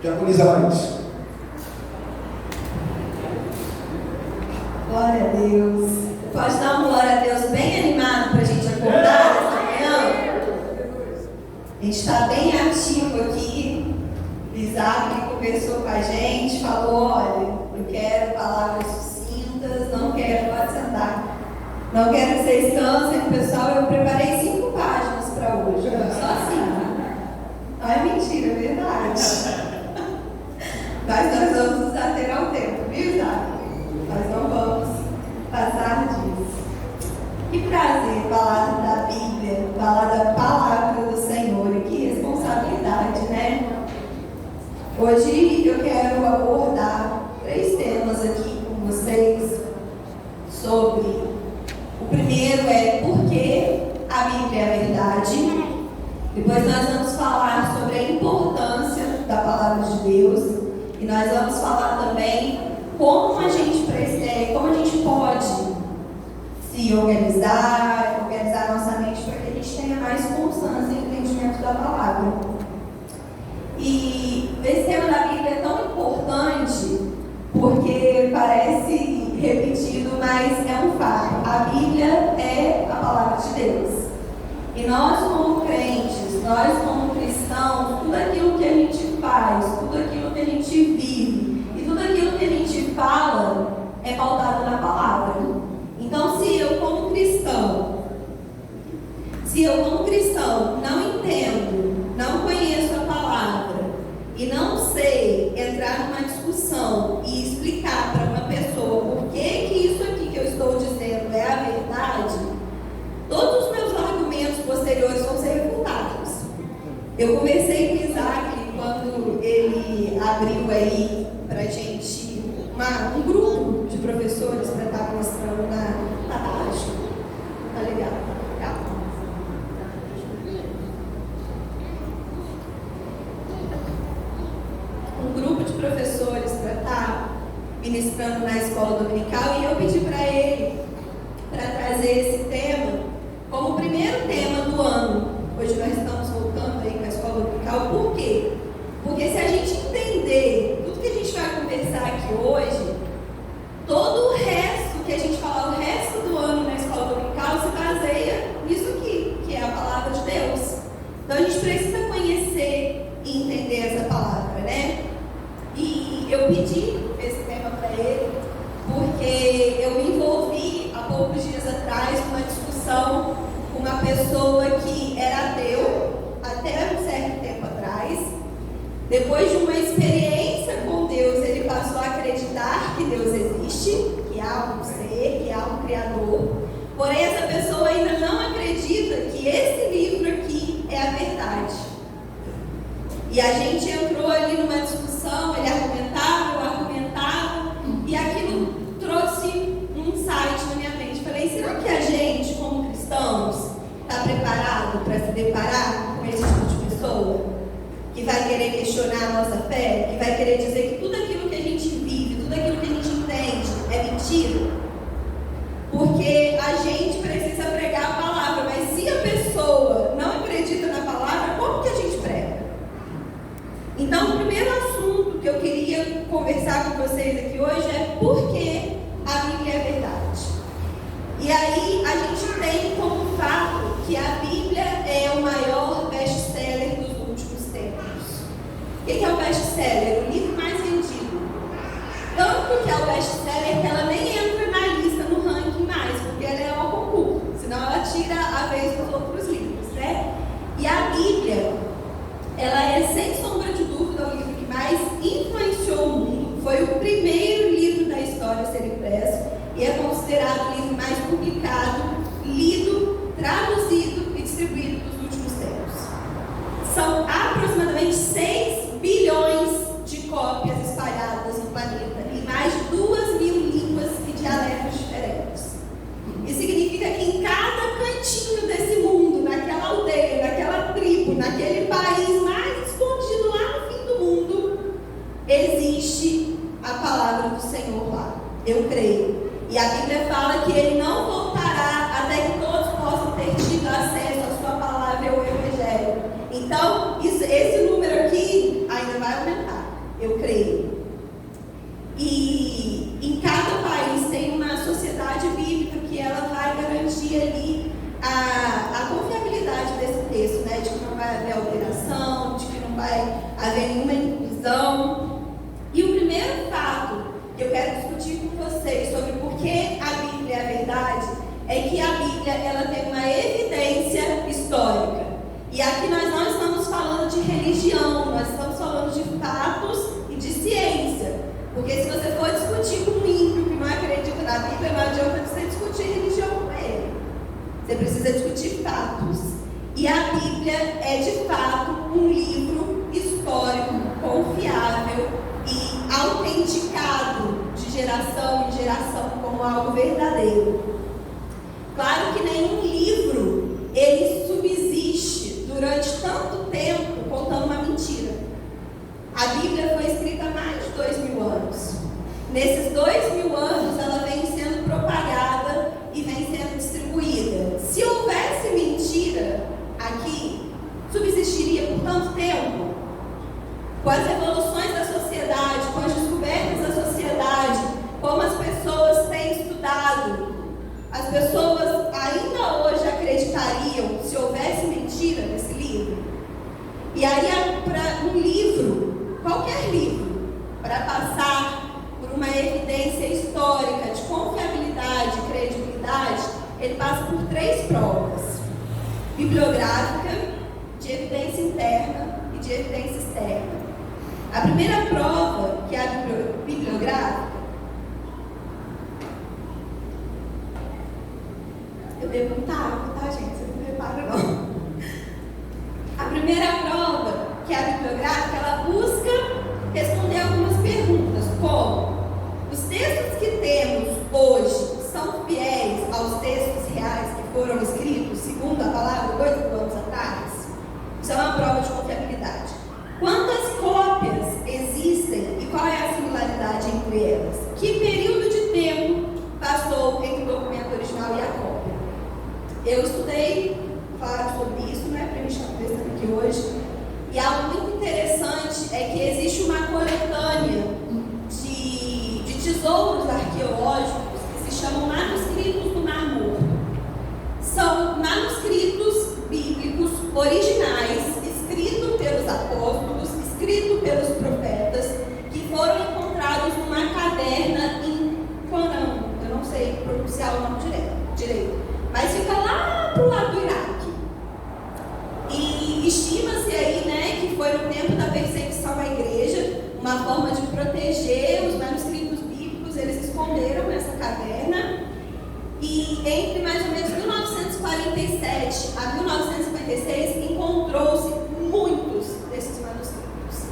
Diaconisa Laís. Glória a Deus. Pode dar um glória a Deus bem animado para a gente acordar essa manhã? A gente está bem ativo aqui. Isaac conversou com a gente, falou: olha, eu quero palavras sucintas, não quero, pode sentar. Não quero que vocês cansem, pessoal. Eu preparei 5 páginas para hoje, só assim. Não é mentira, é verdade. Mas nós vamos nos ater ao tempo, viu, Isaac? Nós não vamos passar disso. Que prazer falar da Bíblia, falar da palavra do Senhor. E que responsabilidade, né? Hoje eu quero abordar 3 temas aqui com vocês sobre. O primeiro é por que a Bíblia é a verdade. Depois nós vamos falar sobre a importância da palavra de Deus. E nós vamos falar também como a gente pode se organizar nossa mente para que a gente tenha mais constância e entendimento da palavra. E esse tema da Bíblia é tão importante porque parece repetido, mas é um fato. A Bíblia é a palavra de Deus. E nós como crentes, nós como cristãos, tudo aquilo que a gente faz, tudo aquilo que a gente vive e tudo aquilo que a gente fala é pautado na palavra. Então, se eu como cristão não entendo, não conheço a palavra e não sei entrar numa discussão e explicar para uma pessoa por que isso aqui que eu estou dizendo é a verdade, todos os meus argumentos posteriores vão ser refutados. Eu conversei com o Isaac quando ele abriu aí pra gente um grupo de professores para estar mostrando na rádio. Tá legal? Um grupo de professores para estar ministrando na escola dominical, e eu pedi para ele para trazer esse tema como o primeiro tema do ano. Hoje nós estamos voltando aí com a escola dominical. Por quê? Porque se a gente entender tudo que a gente vai conversar aqui hoje, todo o resto que a gente falar o resto do ano na escola dominical se baseia nisso aqui, que é a palavra de Deus. Então a gente precisa conhecer e entender essa palavra, né? E eu pedi esse tema para ele porque eu me envolvi há poucos dias atrás com uma discussão com uma pessoa que era ateu até um certo tempo atrás. Depois de uma experiência com Deus, ele passou a acreditar que Deus existe, que há um ser, que há um Criador. Porém, essa pessoa ainda não acredita que esse livro aqui é a verdade. E a gente entrou ali numa discussão, ele argumentava, eu argumentava, e aquilo trouxe um insight na minha mente. Falei, será que a gente, como cristãos, está preparado para se deparar com esse tipo de pessoa? Que vai querer questionar a nossa fé, que vai querer dizer que tudo aquilo que a gente vive, tudo aquilo que a gente entende é mentira. Porque a gente precisa pregar a palavra, mas se a pessoa não acredita na palavra, como que a gente prega? Então, o primeiro assunto que eu queria conversar com vocês aqui hoje é por que a Bíblia é verdade. E aí, a gente tem como fato que a Bíblia é o maior best-seller dos últimos tempos. O que é o best-seller? O livro mais vendido. Tanto que é o best-seller que ela nem entra na lista, no ranking mais, porque ela é ao concurso. Senão ela tira a vez dos outros livros, né? E a Bíblia, ela é, sem sombra de dúvida, o livro que mais influenciou o mundo. Foi o primeiro livro da história a ser impresso e é considerado o livro mais publicado, lido, traduzido e distribuído dos últimos tempos. São aproximadamente 6 bilhões de cópias espalhadas no planeta, em mais de 2.000 línguas e dialetos diferentes. Isso significa que em cada cantinho desse mundo, naquela aldeia, naquela tribo, naquele país mais escondido lá no fim do mundo, existe a palavra do Senhor lá. Eu creio. E a Bíblia fala que Ele não voltará até que todos possam ter tido vai haver alteração, de que não vai haver nenhuma inclusão. E o primeiro fato que eu quero discutir com vocês sobre por que a Bíblia é a verdade é que a Bíblia ela tem uma evidência histórica. E aqui nós não estamos falando de religião, nós estamos falando de fatos e de ciência. Porque se você for discutir com um ímpio que não acredita na Bíblia, não adianta você discutir religião com ele. Você precisa discutir fatos. E a Bíblia é de fato um livro histórico, confiável e autenticado de geração em geração como algo verdadeiro. Claro que nenhum livro ele subsiste durante tanto tempo contando uma mentira. A Bíblia foi escrita há mais de 2000 anos. Nesses 2000 anos ela vem sendo propagada e vem sendo distribuída. Se houvesse mentira aqui, subsistiria por tanto tempo? Com as evoluções da sociedade, com as descobertas da sociedade, como as pessoas têm estudado, as pessoas ainda hoje acreditariam se houvesse mentira nesse livro? E aí, para um livro, qualquer livro, para passar por uma evidência histórica de confiabilidade e credibilidade, ele passa por 3 provas: bibliográfica, de evidência interna e de evidência externa. A primeira prova, que é a bibliográfica, eu bebo muita água, tá, gente? Vocês não reparam, não. A primeira prova, que é a bibliográfica, ela busca responder algumas perguntas, como: os textos que temos hoje são fiéis aos textos reais que foram escritos segundo a palavra 8 anos atrás? Isso é uma prova de confiabilidade. Quantas cópias existem e qual é a similaridade entre elas? Que período de tempo passou entre o documento original e a cópia? Eu estudei, claro, sobre isso, não é para mim estar conversando aqui hoje. E algo muito interessante é que existe uma coletânea de tesouros arqueológicos que se chamam manuscritos do Mar Morto. São manuscritos bíblicos originais, escritos pelos apóstolos, escritos pelos profetas, que foram encontrados numa caverna em Corão. Eu não sei pronunciar o nome direito, mas fica lá pro lado do Iraque. E estima-se aí, né, que foi no tempo da perseguição à igreja, uma forma de proteger os manuscritos bíblicos. Eles esconderam nessa caverna. E entre mais ou menos 1947 a 1956 encontrou-se muitos desses manuscritos.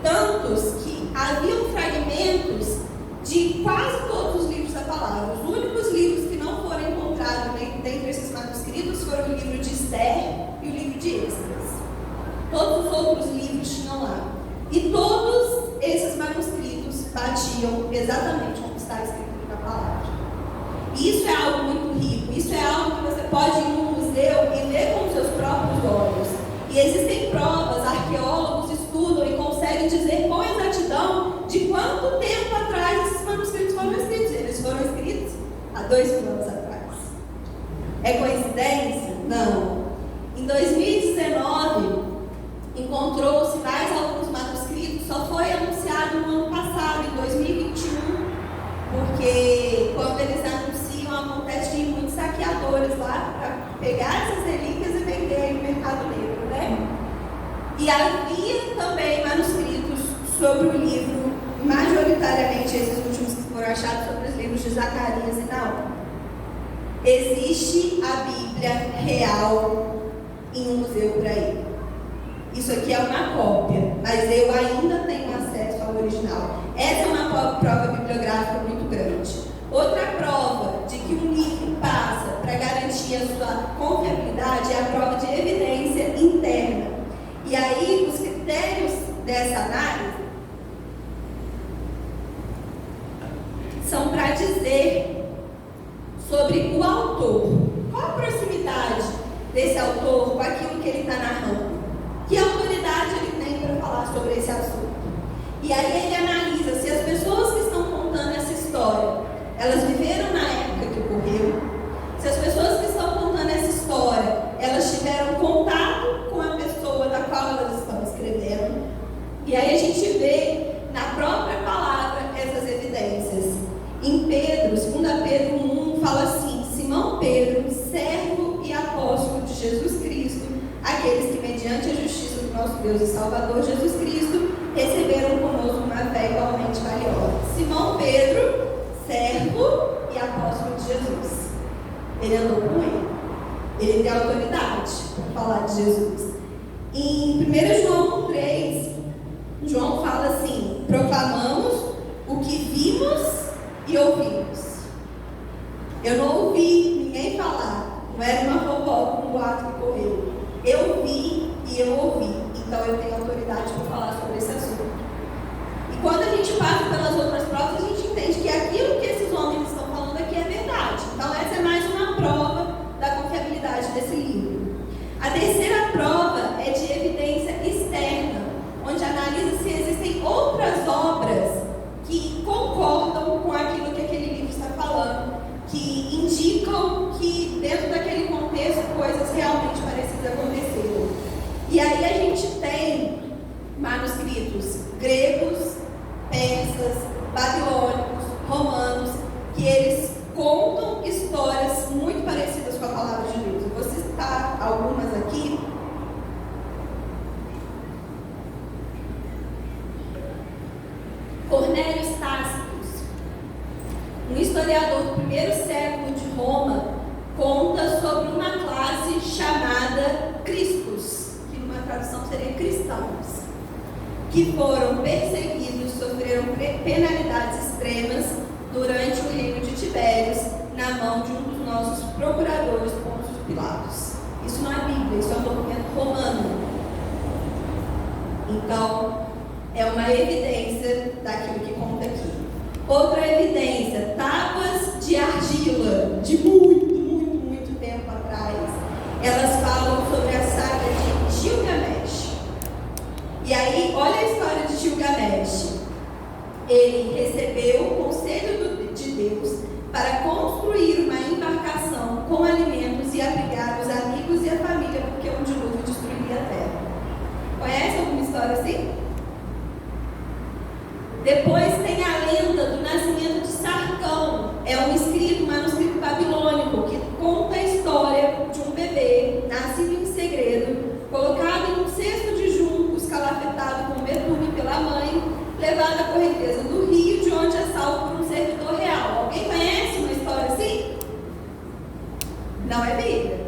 Tantos que haviam fragmentos de quase todos os livros da palavra. Os únicos livros que não foram encontrados dentre esses manuscritos foram o livro de Esther e o livro de Esdras. Todos os outros livros tinham lá. E todos esses manuscritos batiam exatamente como está escrito na palavra. Isso é algo muito rico. Isso é algo que você pode ir num museu e ver com os seus próprios olhos. E existem provas, arqueólogos estudam e conseguem dizer com exatidão de quanto tempo atrás esses manuscritos foram escritos. Eles foram escritos há 2000 anos atrás. É coincidência? Não. Em 2019, encontrou-se mais alguns manuscritos, só foi anunciado no ano passado, em 2021, porque quando eles anunciam, acontece de muitos saqueadores lá para pegar essas relíquias e vender aí no mercado negro, né? E havia também manuscritos sobre o livro, majoritariamente esses últimos que foram achados sobre os livros de Zacarias e Naum. Existe a Bíblia real em um museu por aí. Isso aqui é uma cópia, mas eu ainda tenho acesso ao original. Essa é uma prova bibliográfica muito grande. Outra prova de que um livro passa para garantir a sua confiabilidade é a prova de evidência interna. E aí, os critérios dessa análise são para dizer sobre o autor. Qual a proximidade desse autor com aquilo que ele está narrando? Que autoridade ele tem para falar sobre esse assunto? E aí ele analisa se as pessoas que estão contando essa história, elas viveram na época que ocorreu. Se as pessoas que estão contando essa história, elas tiveram contato com a pessoa elas estão escrevendo. E aí a gente vê na própria palavra essas evidências. Em Pedro, 2 Pedro 1, fala assim: Simão Pedro, servo e apóstolo de Jesus Cristo, aqueles que mediante a justiça do nosso Deus e Salvador Jesus Cristo, receberam conosco uma fé igualmente valiosa. Simão Pedro, servo e apóstolo de Jesus. Ele andou com ele. Ele tem autoridade para falar de Jesus. Em 1 João 3, João fala assim: proclamamos o que vimos e ouvimos. Eu não ouvi ninguém falar, não era uma fofoca, um boato que correu. Eu vi e eu ouvi, então eu tenho autoridade para falar sobre esse assunto. E quando a gente passa pelas outras provas, a gente entende que aquilo que esses homens estão falando aqui é verdade. Então essa é mais uma prova da confiabilidade desse livro. A terceira prova é de evidência externa, onde analisa se existem outras obras que concordam com aquilo que aquele livro está falando, que indicam que dentro daquele contexto coisas realmente parecidas aconteceram. E aí a gente tem manuscritos gregos, persas, babilônicos, romanos, que eles contam histórias muito parecidas com a palavra de Deus. Eu vou citar algumas aqui. Cornélio Tácito, um historiador do primeiro século de Roma, conta sobre uma classe chamada Cristos, que numa tradução seria cristãos, que foram perseguidos, sofreram penalidades extremas durante o reino de Tibérios, na mão de um dos nossos procuradores, Pôncio Pilatos. Isso não é Bíblia, isso é um documento romano. Então, é uma evidência daquilo que conta aqui. Outra evidência: tábuas de argila, de muito tempo atrás. Elas falam sobre a saga de Gilgamesh. E aí, olha a história de Gilgamesh. Ele recebeu o conselho de Deus para construir uma embarcação com alimentos e abrigar os amigos e a família, porque um dilúvio destruiria a terra. Conhece alguma história assim? Depois tem a lenda do nascimento de Sarcão. É um manuscrito babilônico, que conta a história de um bebê nascido em segredo, colocado em um cesto de juncos, calafetado com betume pela mãe, levado à correnteza do rio, de onde é salvo por um servidor real. Alguém conhece uma história assim? Não é Bíblia.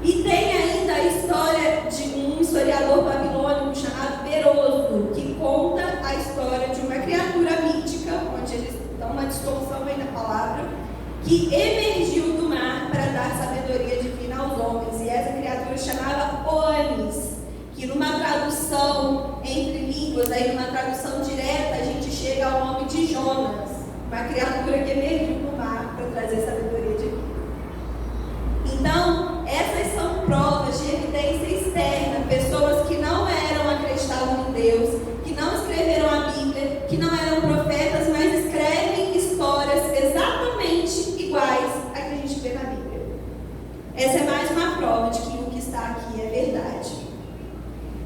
E tem ainda a história de um historiador babilônico chamado Beroso, que conta a história de uma criatura mítica, onde eles dão uma distorção aí na palavra, que emergiu do mar para dar sabedoria divina aos homens. E essa criatura chamava Oanis, que numa tradução entre línguas, aí numa tradução direta, a gente chega ao nome de Jonas, uma criatura que emergiu do mar para trazer sabedoria divina. Então, essas são provas de evidência externa, pessoas que não acreditavam em Deus, que não escreveram a Bíblia, que não eram profetas, mas escrevem histórias exatamente iguais a que a gente vê na Bíblia. Essa é mais uma prova de que o que está aqui é verdade.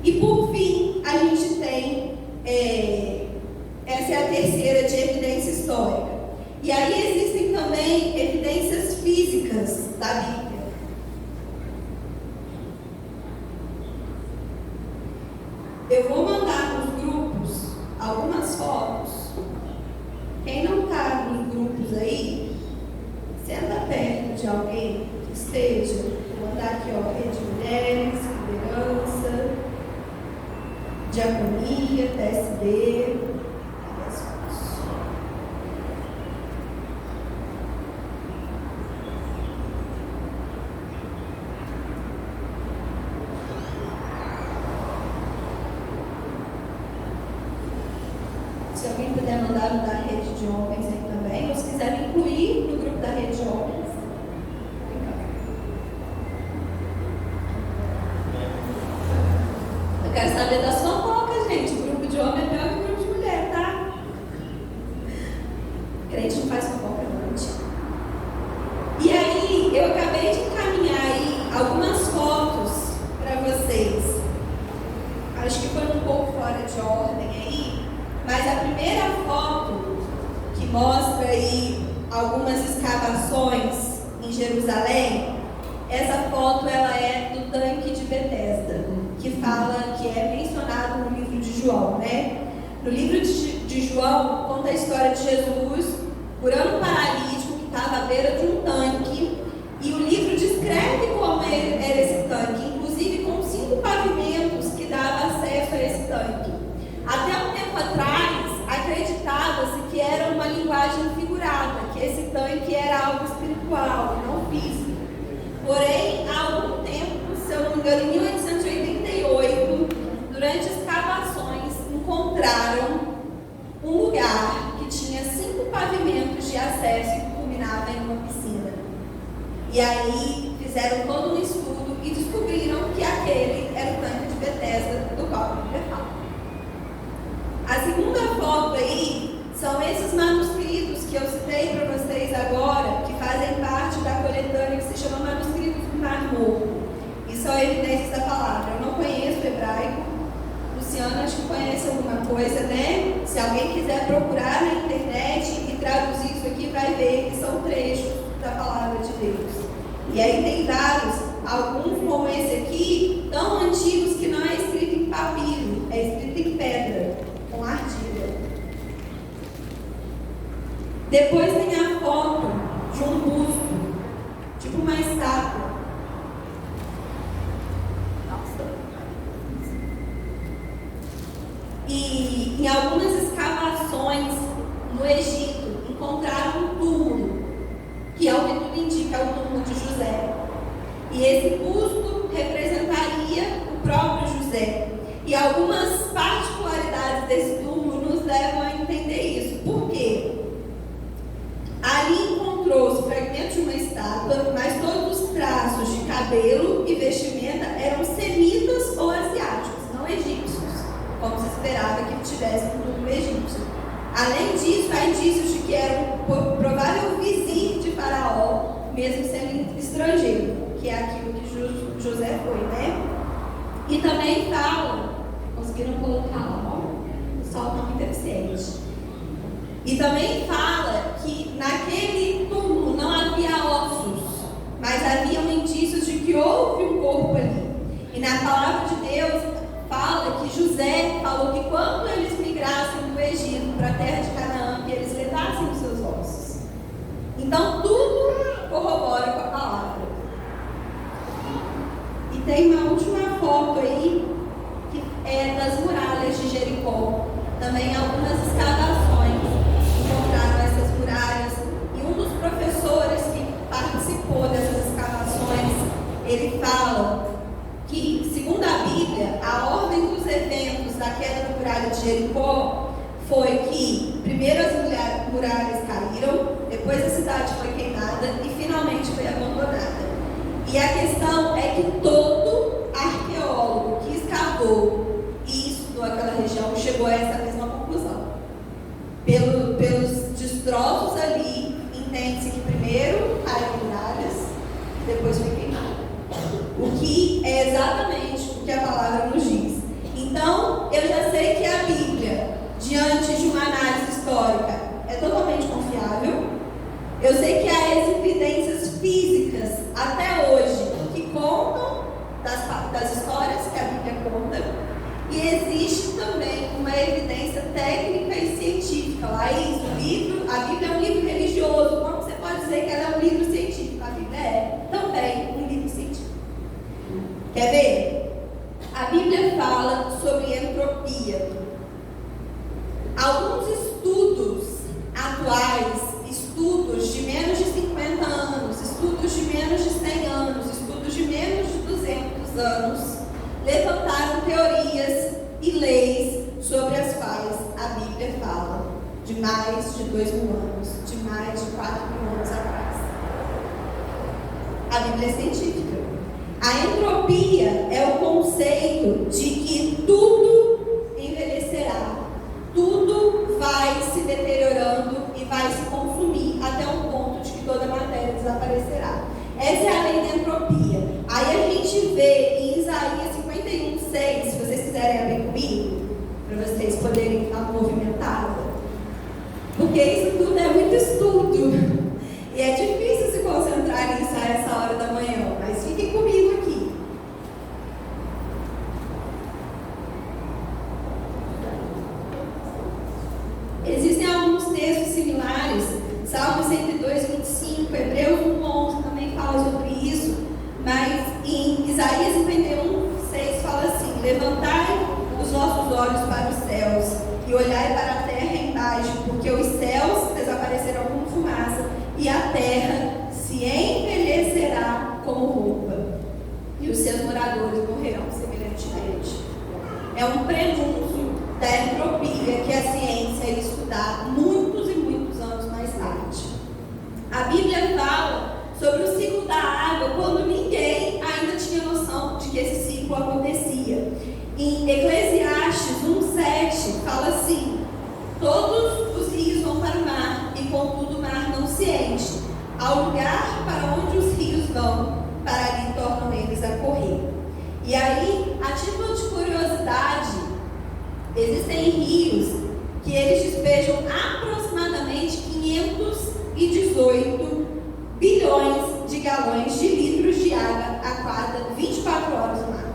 E por fim, a gente tem, essa é a terceira de evidência histórica. E aí existem também evidências físicas da Bíblia. Eu vou mandar nos grupos algumas fotos. Quem não está nos grupos aí, senta perto de alguém que esteja. Vou mandar aqui, Rede de Mulheres, Liderança, Diaconia, TSD. Cadê as fotos? Se alguém puder mandar no da rede de homens aí também, ou se quiser incluir no grupo da rede de homens. Eu quero saber da sua fofoca, gente. O grupo de homem é pior que o grupo de mulher, tá? Crente não faz fofoca, não. E aí, eu acabei de encaminhar aí algumas fotos para vocês. foto ela é do tanque de Betesda, que fala, que é mencionado no livro de João, né? No livro de João, conta a história de Jesus curando um paralítico que estava à beira de um tanque, e o livro descreve como era esse tanque, inclusive com 5 pavimentos que davam acesso a esse tanque. Até um tempo atrás, acreditava-se que era uma linguagem figurada, que esse tanque era algo espiritual, não físico. Porém, há algum tempo, se eu não me engano, em 1888, durante escavações, encontraram um lugar que tinha 5 pavimentos de acesso e culminava em uma piscina. E aí fizeram todo um estudo e descobriram que aquele era o tanque de Betesda do qual a Bíblia fala. A segunda foto aí são esses manuscritos que eu citei para vocês agora, que fazem parte da coletânea que se chama Manuscritos do Mar Morto. E são evidências da palavra. Eu não conheço hebraico. Luciano acho que conhece alguma coisa, né? Se alguém quiser procurar na internet e traduzir isso aqui, vai ver que são trechos da palavra de Deus. E aí tem vários, alguns como esse aqui, tão antigos que não é escrito em papiro, é escrito em pedra, com argila. Depois tem a foto de um busto, tipo uma estátua. E em algumas escavações no Egito, encontraram um túmulo, que é o que tudo indica, é o túmulo de José. E esse busto representaria o próprio José. E algumas particularidades desse túmulo nos levam a entender isso. Por quê? Ali encontrou-se fragmentos de uma estátua, mas todos os traços de cabelo e vestimenta eram semitas ou asiáticos, não egípcios, como se esperava que tivesse no túmulo egípcio. Além disso, há indícios de que era um provável vizinho de Faraó, mesmo sendo estrangeiro, que é aquilo que José foi, né? E também falam, conseguiram colocar lá, o sol não é deficiente. E também fala que naquele túmulo não havia ossos, mas havia indícios de que houve um corpo ali. E na palavra de Deus fala que José falou que quando eles migrassem do Egito para a terra de Canaã, que eles levassem os seus ossos. Então tudo corrobora com a palavra. E tem uma última foto aí, que é das muralhas de Jericó. Também algumas escavações encontraram essas muralhas. E um dos professores que participou dessas escavações, ele fala que, segundo a Bíblia, a ordem dos eventos da queda da muralha de Jericó foi que primeiro as muralhas caíram, depois a cidade foi queimada e finalmente foi abandonada. E a questão é que todo arqueólogo que escavou e estudou aquela região chegou a essa mesma conclusão. Pelos destroços ali, entende-se que primeiro caíram muralhas e depois foi queimada. O que é exatamente o que a palavra nos diz. Então, eu já sei que a Bíblia, diante de uma análise histórica, é totalmente confiável. Eu sei que há evidências físicas, até hoje, que contam das histórias que a Bíblia conta. E existe também uma evidência técnica e científica. Laís, a Bíblia é um livro religioso. Como você pode dizer que ela é um livro científico? A Bíblia é também um livro científico. Quer ver? A Bíblia fala sobre entropia. Alguns estudos atuais, estudos de menos de 50 anos, estudos de menos de 100 anos, estudos de menos de 200 anos, levantaram teorias e leis sobre as quais a Bíblia fala de mais de 2.000 anos, de mais de 4.000 anos atrás. A Bíblia é científica. A entropia é o conceito de que tudo envelhecerá, tudo vai se deteriorando e vai se consumir até um ponto de que toda a matéria desaparecerá. Essa é a lei da entropia. Aí a gente vê em Isaías 51:6, se vocês quiserem abrir comigo, para vocês poderem estar movimentados, porque isso tudo é muito estudo e é difícil se concentrar nisso a essa hora da manhã, mas fiquem comigo aqui. seus moradores morrerão semelhantemente. É um prenúncio da entropia que a ciência ia estudar muitos e muitos anos mais tarde. A Bíblia fala sobre o ciclo da água quando ninguém ainda tinha noção de que esse ciclo acontecia. Em Eclesiastes 1:7 fala assim: todos os rios vão para o mar, e contudo o mar não se enche. Ao lugar para onde os rios vão, para ali tornam eles a correr. E aí, a título de curiosidade, existem rios que eles despejam aproximadamente 518 bilhões de galões de litros de água a cada 24 horas no mar.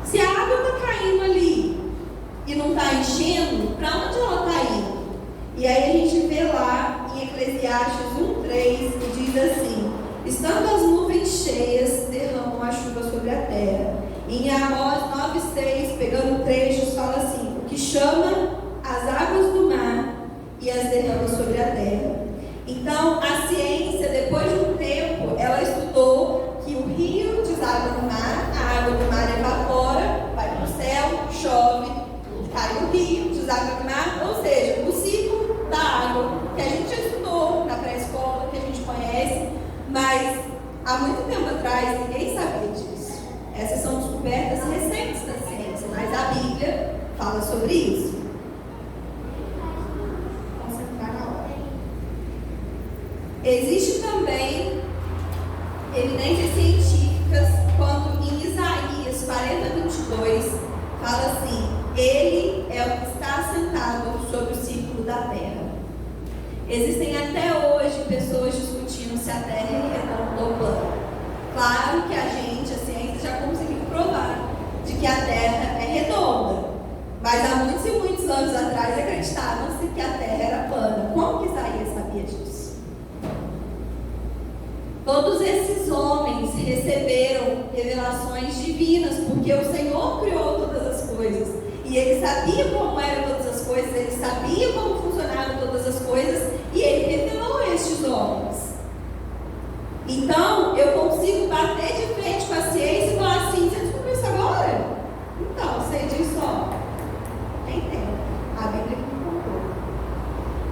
Se a água está caindo ali e não está enchendo, para onde ela está indo? E aí a gente vê lá em Eclesiastes 1:3 que diz assim: estando as nuvens cheias, derramam a chuva sobre a terra. E em Amós 9:6, pegando trechos, fala assim: o que chama as águas do mar e as derrama sobre a terra. Então, a ciência, depois de um tempo, ela estudou que o rio deságua no mar, a água do mar evapora, vai para o céu, chove, cai no rio, deságua no mar, ou seja, o ciclo da água, que a gente já estudou na pré-escola, que a gente conhece, mas há muito tempo atrás ninguém sabia disso. Essas são descobertas recentes da ciência, mas a Bíblia fala sobre isso. Existe também evidências científicas quando em Isaías 40:22 fala assim: ele é o que está sentado sobre o círculo da terra. Existem até hoje pessoas discutindo se a terra é redonda ou plana. Claro que a ciência já conseguiu provar de que a terra é redonda, mas há muitos e muitos anos atrás acreditava-se que a terra era plana. Como que Isaías sabia disso? Todos esses homens receberam revelações divinas, porque o Senhor criou todas as coisas. E ele sabia como eram todas as coisas, ele sabia como funcionavam todas as coisas, e ele revelou a estes homens. Então, eu consigo bater de frente com a ciência e falar assim: você descobriu isso agora? Então, sei disso, ó. Tem tempo. A Bíblia que me contou.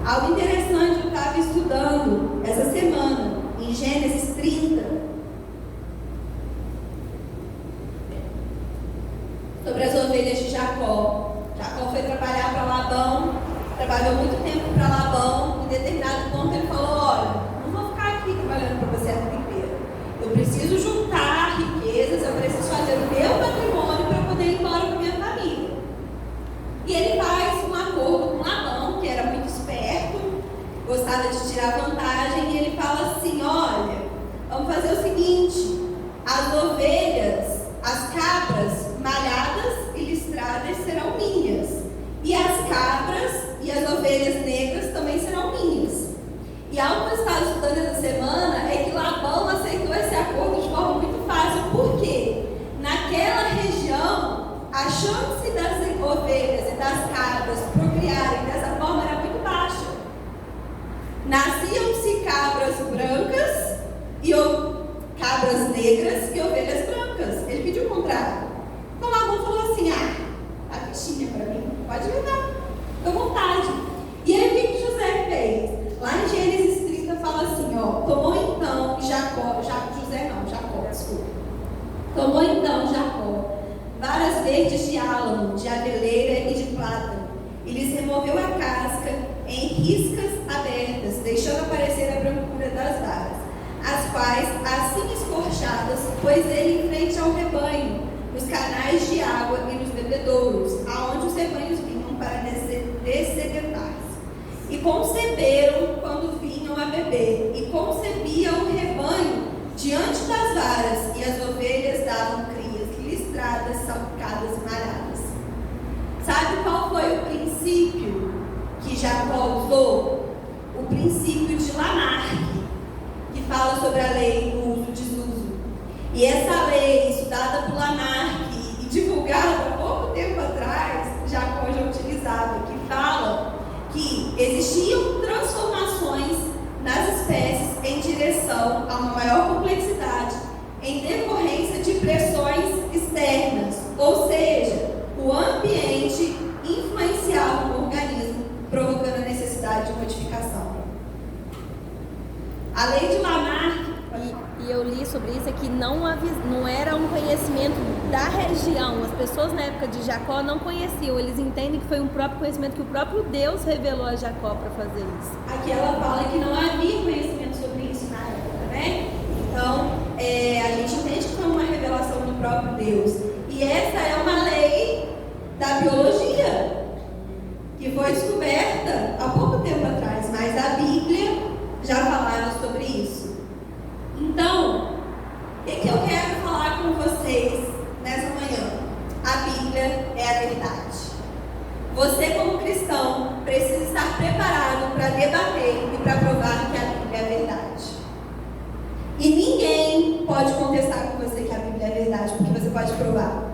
Algo interessante eu estava estudando essa semana, em Gênesis 30, sobre as ovelhas de Jacó. Jacó foi trabalhar para Labão, trabalhou muito tempo para Labão. Em determinado ponto ele falou: olha, não vou ficar aqui trabalhando para você a vida inteira. Eu preciso juntar riquezas, eu preciso fazer o meu patrimônio para poder ir embora com a minha família. E ele faz um acordo com Labão, que era muito esperto, gostava de tirar vantagem, e ele fala assim: olha, vamos fazer o seguinte, as ovelhas, as cabras malhadas e listradas serão minhas, e as cabras e as ovelhas negras também serão minhas. E algo que eu estava estudando essa semana é que Labão aceitou esse acordo de forma muito fácil. Por quê? Naquela região, a chance das ovelhas e das cabras procriarem dessa forma era muito baixa. Nasciam-se cabras brancas e cabras negras e ovelhas brancas. Ele pediu o contrário. Então Labão falou assim: a fichinha para mim, pode levar, fica à vontade. E aí o que José fez? Lá em Gênesis 30 fala assim, ó: tomou então Jacó varas verdes de álamo, de abeleira e de plátano, e lhes removeu a casca em riscas abertas, deixando aparecer a brancura das varas, as quais assim escorchadas pôs ele em frente ao rebanho, nos canais de água e nos bebedouros, aonde os rebanhos vinham para dessedentar-se. E conceberam quando vinham a beber, e concebia o rebanho diante das varas, e as ovelhas davam crias listradas, salpicadas e malhadas. Sabe qual foi o princípio que Jacó usou? O princípio de Lamarck, que fala sobre a lei do uso e desuso. E essa lei, estudada por Lamarck e divulgada há pouco tempo atrás, Jacó já utilizava, que fala que existiam transformações nas espécies em direção a uma maior complexidade em decorrência de pressões externas, ou seja, o ambiente influenciava o organismo, provocando a necessidade de modificação. A lei de Lamarck, e eu li sobre isso, é que não era um conhecimento da região. As pessoas na época de Jacó não conheciam, eles entendem que foi um próprio conhecimento que o próprio Deus revelou a Jacó para fazer isso. Aqui ela fala que não havia conhecimento sobre isso na época, né? Então, a gente entende que foi uma revelação do próprio Deus. E essa é uma lei da biologia, que foi descoberta há pouco tempo atrás, mas a Bíblia já falava sobre isso. Então, o que eu quero falar com vocês nessa manhã? A Bíblia é a verdade. Você, como cristão, precisa estar preparado para debater e para provar que a Bíblia é verdade. E ninguém pode contestar com você que a Bíblia é verdade, porque você pode provar.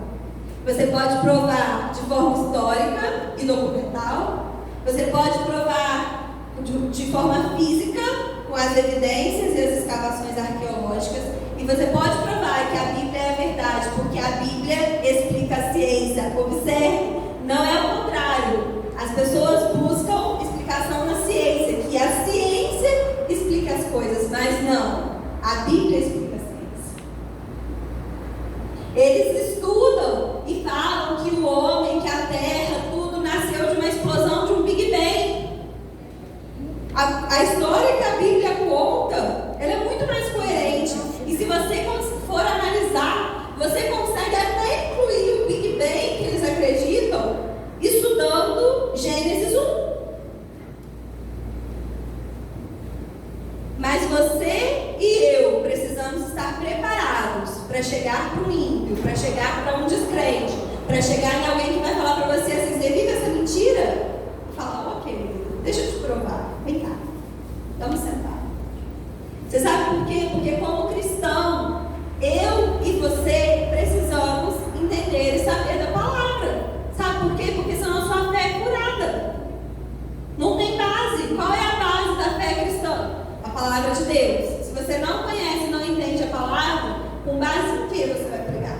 Você pode provar de forma histórica e documental. Você pode provar de forma física, com as evidências e as escavações arqueológicas. E você pode provar que a Bíblia é a verdade, porque a Bíblia explica a ciência. Observe, não é o contrário. As pessoas buscam explicação na ciência, que a ciência explica as coisas, mas não. A Bíblia explica a ciência. Eles estudam e falam que o homem, que a terra, tudo nasceu de uma explosão, de um Big Bang. A história que a Bíblia conta, ela é muito mais coerente. E se você for analisar, você consegue até incluir o Big Bang que eles acreditam, estudando Gênesis 1. Mas você e eu precisamos estar preparados para chegar para um ímpio, para chegar para um descrente, para chegar em alguém que vai falar para você assim: você vive essa mentira? Fala: ok, deixa eu te provar, vem cá, vamos sentar. Você sabe por quê? Porque como cristão, eu e você precisamos entender e saber da palavra. Sabe por quê? Porque senão a sua fé é curada. Não tem base. Qual é a base da fé cristã? A palavra de Deus. Se você não conhece e não entende a palavra, com base em que você vai pregar?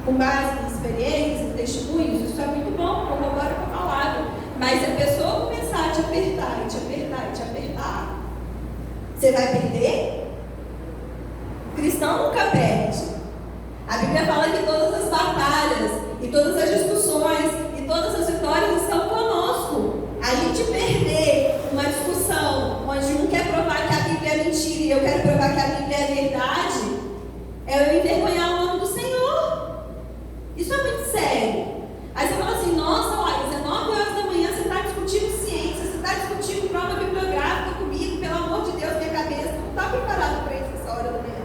Com base em experiências, em testemunhos? Isso é muito bom, como agora com a palavra. Mas se a pessoa começar a te apertar, e te apertar, e te apertar, você vai perder? O cristão nunca perde. A Bíblia fala que todas as batalhas, e todas as discussões, e todas as vitórias estão conosco. A gente perder uma discussão onde um quer provar que a Bíblia é mentira e eu quero provar que a Bíblia é verdade, é eu envergonhar o nome do Senhor. Isso é muito sério. Aí você fala assim: nossa, Laís, 9 horas da manhã você está discutindo ciência, você está discutindo prova bibliográfica comigo, pelo amor de Deus, minha cabeça não está preparada para isso essa hora da manhã.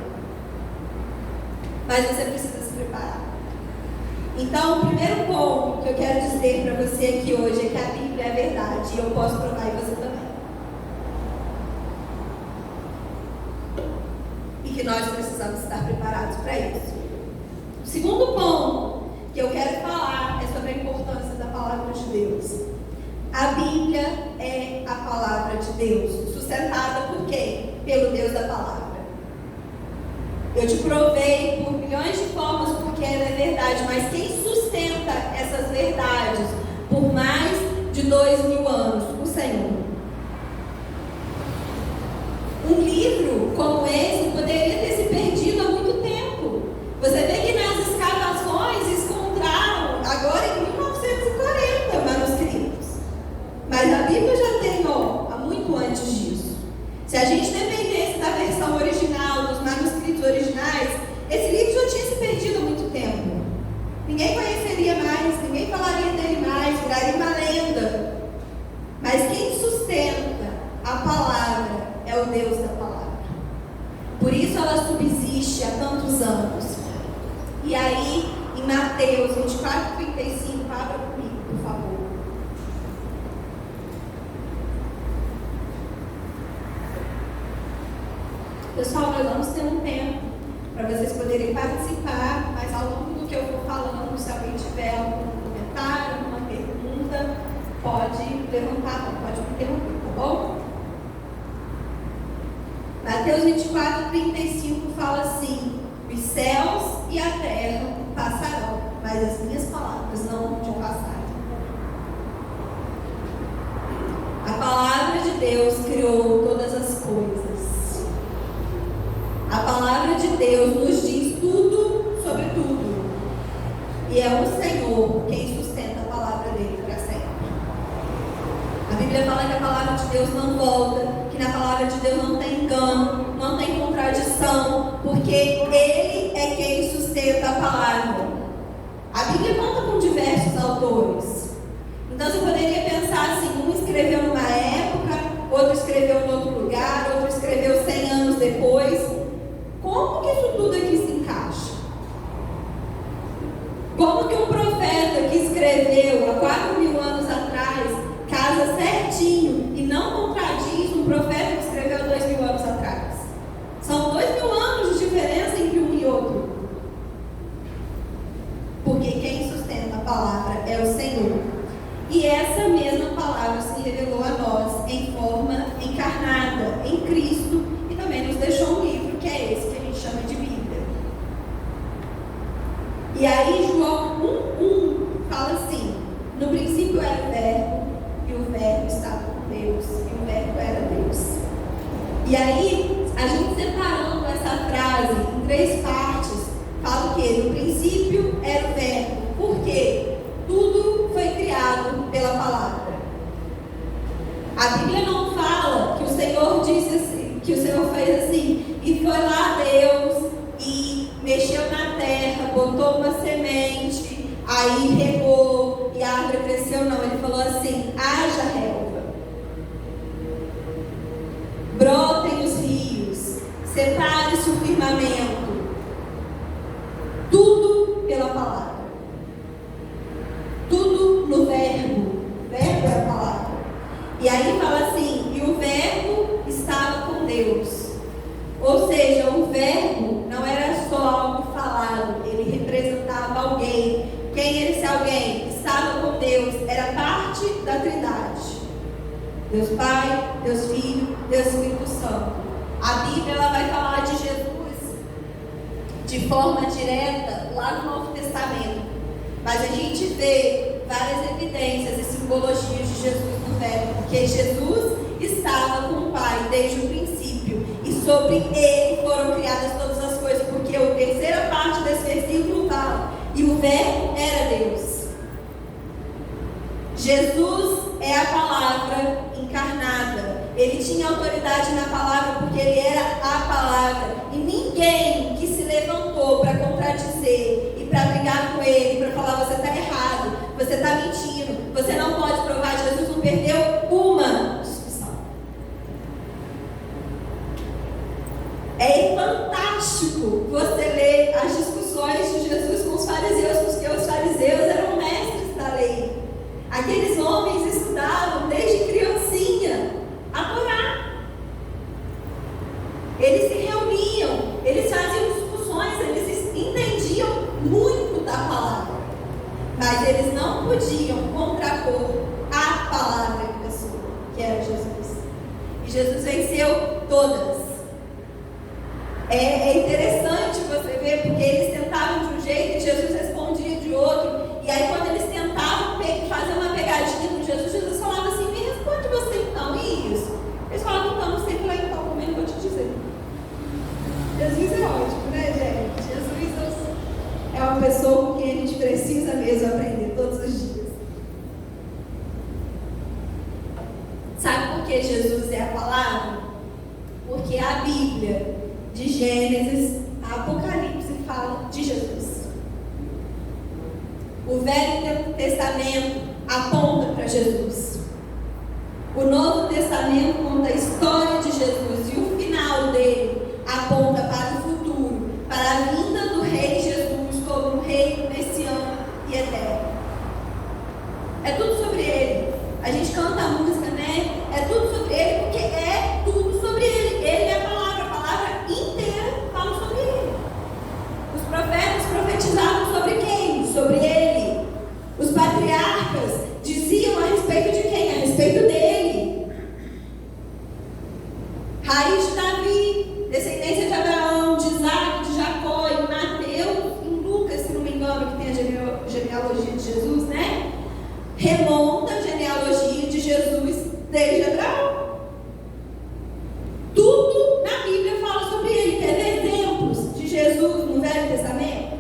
Mas você precisa se preparar. Então, o primeiro ponto que eu quero dizer para você aqui hoje é que a Bíblia é verdade, e eu posso provar e você também. E que nós precisamos estar preparados para isso. O segundo ponto que eu quero falar é sobre a importância da palavra de Deus. A Bíblia é a palavra de Deus, sustentada por quem? Pelo Deus da palavra. Eu te provei por milhões de formas porque ela é verdade, mas quem sustenta essas verdades por mais de 2000 anos? O Senhor. Um livro como esse poderia ter se perdido há muito tempo. Você vê que nas escavações encontraram, agora em 1940, manuscritos. Mas a Bíblia já tem, há muito antes disso. Se a gente dependesse da versão original, dos manuscritos originais, esse livro já tinha se perdido há muito tempo. Ninguém conheceria mais, ninguém falaria dele mais, viraria uma lenda. Mas quem sustenta a palavra é o Deus da palavra. Por isso ela subsiste há tantos anos. E aí, em Mateus 24:35, abra comigo, por favor. Pessoal, nós vamos ter um tempo para vocês poderem participar, mas ao longo do que eu for falando, se alguém tiver algum comentário, alguma pergunta, pode levantar, pode me interromper, tá bom? Mateus 24:35 fala assim: de Deus nos diz tudo sobre tudo. E é o Senhor quem sustenta a palavra dele para sempre. A Bíblia fala que a palavra de Deus não volta, que na palavra de Deus não tem engano, não tem contradição, porque Ele é quem sustenta a palavra. A Bíblia conta com diversos autores. Então você poderia pensar assim, um escreveu numa época, outro escreveu em outro lugar, outro escreveu 100 anos depois. Como que isso tudo aqui se encaixa? Como que um profeta que escreveu há 4.000 anos atrás casa certinho e não contradiz um profeta que escreveu há 2.000 anos atrás? São 2.000 anos de diferença entre um e outro. Porque quem sustenta a palavra é o Senhor. E essa mesma palavra se revelou a nós em forma encarnada em Cristo e também nos deixou um livro, que é esse que a gente chama de Bíblia. E aí João 1:1 fala assim: no princípio era o Verbo, e o Verbo estava com Deus, e o Verbo era Deus. E aí, a gente separando essa frase em 3 partes, fala o quê? No princípio era o Verbo. Por quê? Tudo foi criado pela palavra. A Bíblia não fala que o Senhor disse assim, que o Senhor fez assim, e foi lá Deus e mexeu na terra, botou uma semente, aí regou e a árvore cresceu. Não, ele falou assim: haja relva, brotem os rios, separe-se o firmamento. Tudo pela palavra. Tudo no verbo. Verbo é a palavra. E aí fala assim: e o verbo estava com Deus. Ou seja, o verbo não era só algo falado, ele representava alguém. Quem era esse alguém? Estava com Deus, era parte da Trindade. Deus Pai, Deus Filho, Deus Espírito Santo. A Bíblia ela vai falar de Jesus de forma direta lá no Novo Testamento. Mas a gente vê várias evidências e simbologias de Jesus no Velho, porque Jesus estava com o Pai desde o princípio, e sobre ele foram criadas todas as coisas, porque a terceira parte desse versículo fala: e o Verbo era Deus. Jesus é a palavra encarnada. Ele tinha autoridade na palavra porque ele era a palavra, e ninguém que se levantou para contradizer e para brigar com ele, para falar: você está errado, você está mentindo, você não pode provar. Jesus não perdeu uma discussão. É fantástico você ler as discussões de Jesus com os fariseus, porque os fariseus eram mestres da lei. Aqueles homens estudavam desde criancinha a Torá. Eles se reuniam, eles faziam discussões, eles entendiam muito da palavra, mas eles não podiam contrapor a palavra em pessoa, que era Jesus. E Jesus venceu todas. É interessante você ver, porque eles tentavam de um jeito e Jesus respondia de outro. E aí quando eles tentavam fazer uma pegadinha com Jesus, Jesus falava assim: me responde você então, e isso? Eles falavam: então, não sei o que lá então, como eu vou te dizer. Jesus é ótimo, né, gente? Jesus é uma pessoa com quem a gente precisa mesmo aprender todos os dias. Sabe por que Jesus é a palavra? Porque a Bíblia, de Gênesis a Apocalipse, fala de Jesus. O Velho Testamento aponta para Jesus. O Novo Testamento conta a história de Jesus, e o final dele aponta para o futuro, para a vinda do Rei Jesus como um rei messiânico e eterno. É tudo sobre ele. A gente canta a música, né? É tudo sobre ele, porque é tudo sobre ele. Ele é a palavra inteira fala sobre ele. Os profetas profetizavam sobre quem? Sobre ele. Os patriarcas diziam a respeito de quem? A respeito dele. Raiz de Davi, descendência de Abraão, de Isaac, de Jacó, em Mateus, em Lucas, se não me engano, que tem a genealogia de Jesus, né? Remonta a genealogia de Jesus desde Abraão. Tudo na Bíblia fala sobre ele. Quer ver exemplos Velho Testamento?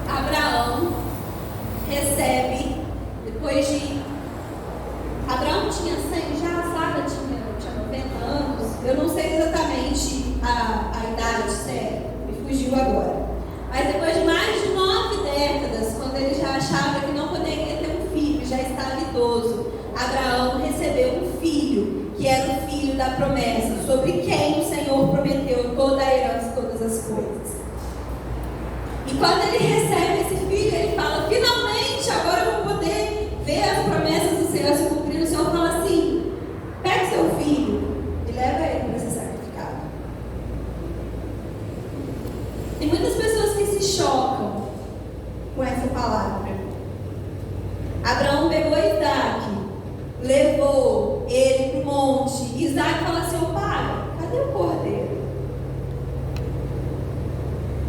Abraão recebe, depois de... Abraão tinha 100 já, Sara tinha 90 anos. Eu não sei exatamente a idade certa, me fugiu agora. Mas depois de mais de 9 décadas, quando ele já achava que não poderia ter um filho, já estava idoso, Abraão recebeu um filho, que era o filho da promessa, sobre quem o Senhor prometeu toda a herança e todas as coisas. E quando ele recebe esse filho, ele fala: finalmente, agora eu vou poder ver as promessas do Senhor se cumprir. O Senhor fala assim: pega seu filho e leva ele para ser sacrificado. Tem muitas pessoas que se chocam com essa palavra. Abraão pegou Isaac, levou ele para o monte. Isaac fala assim: ô pai, cadê o cordeiro?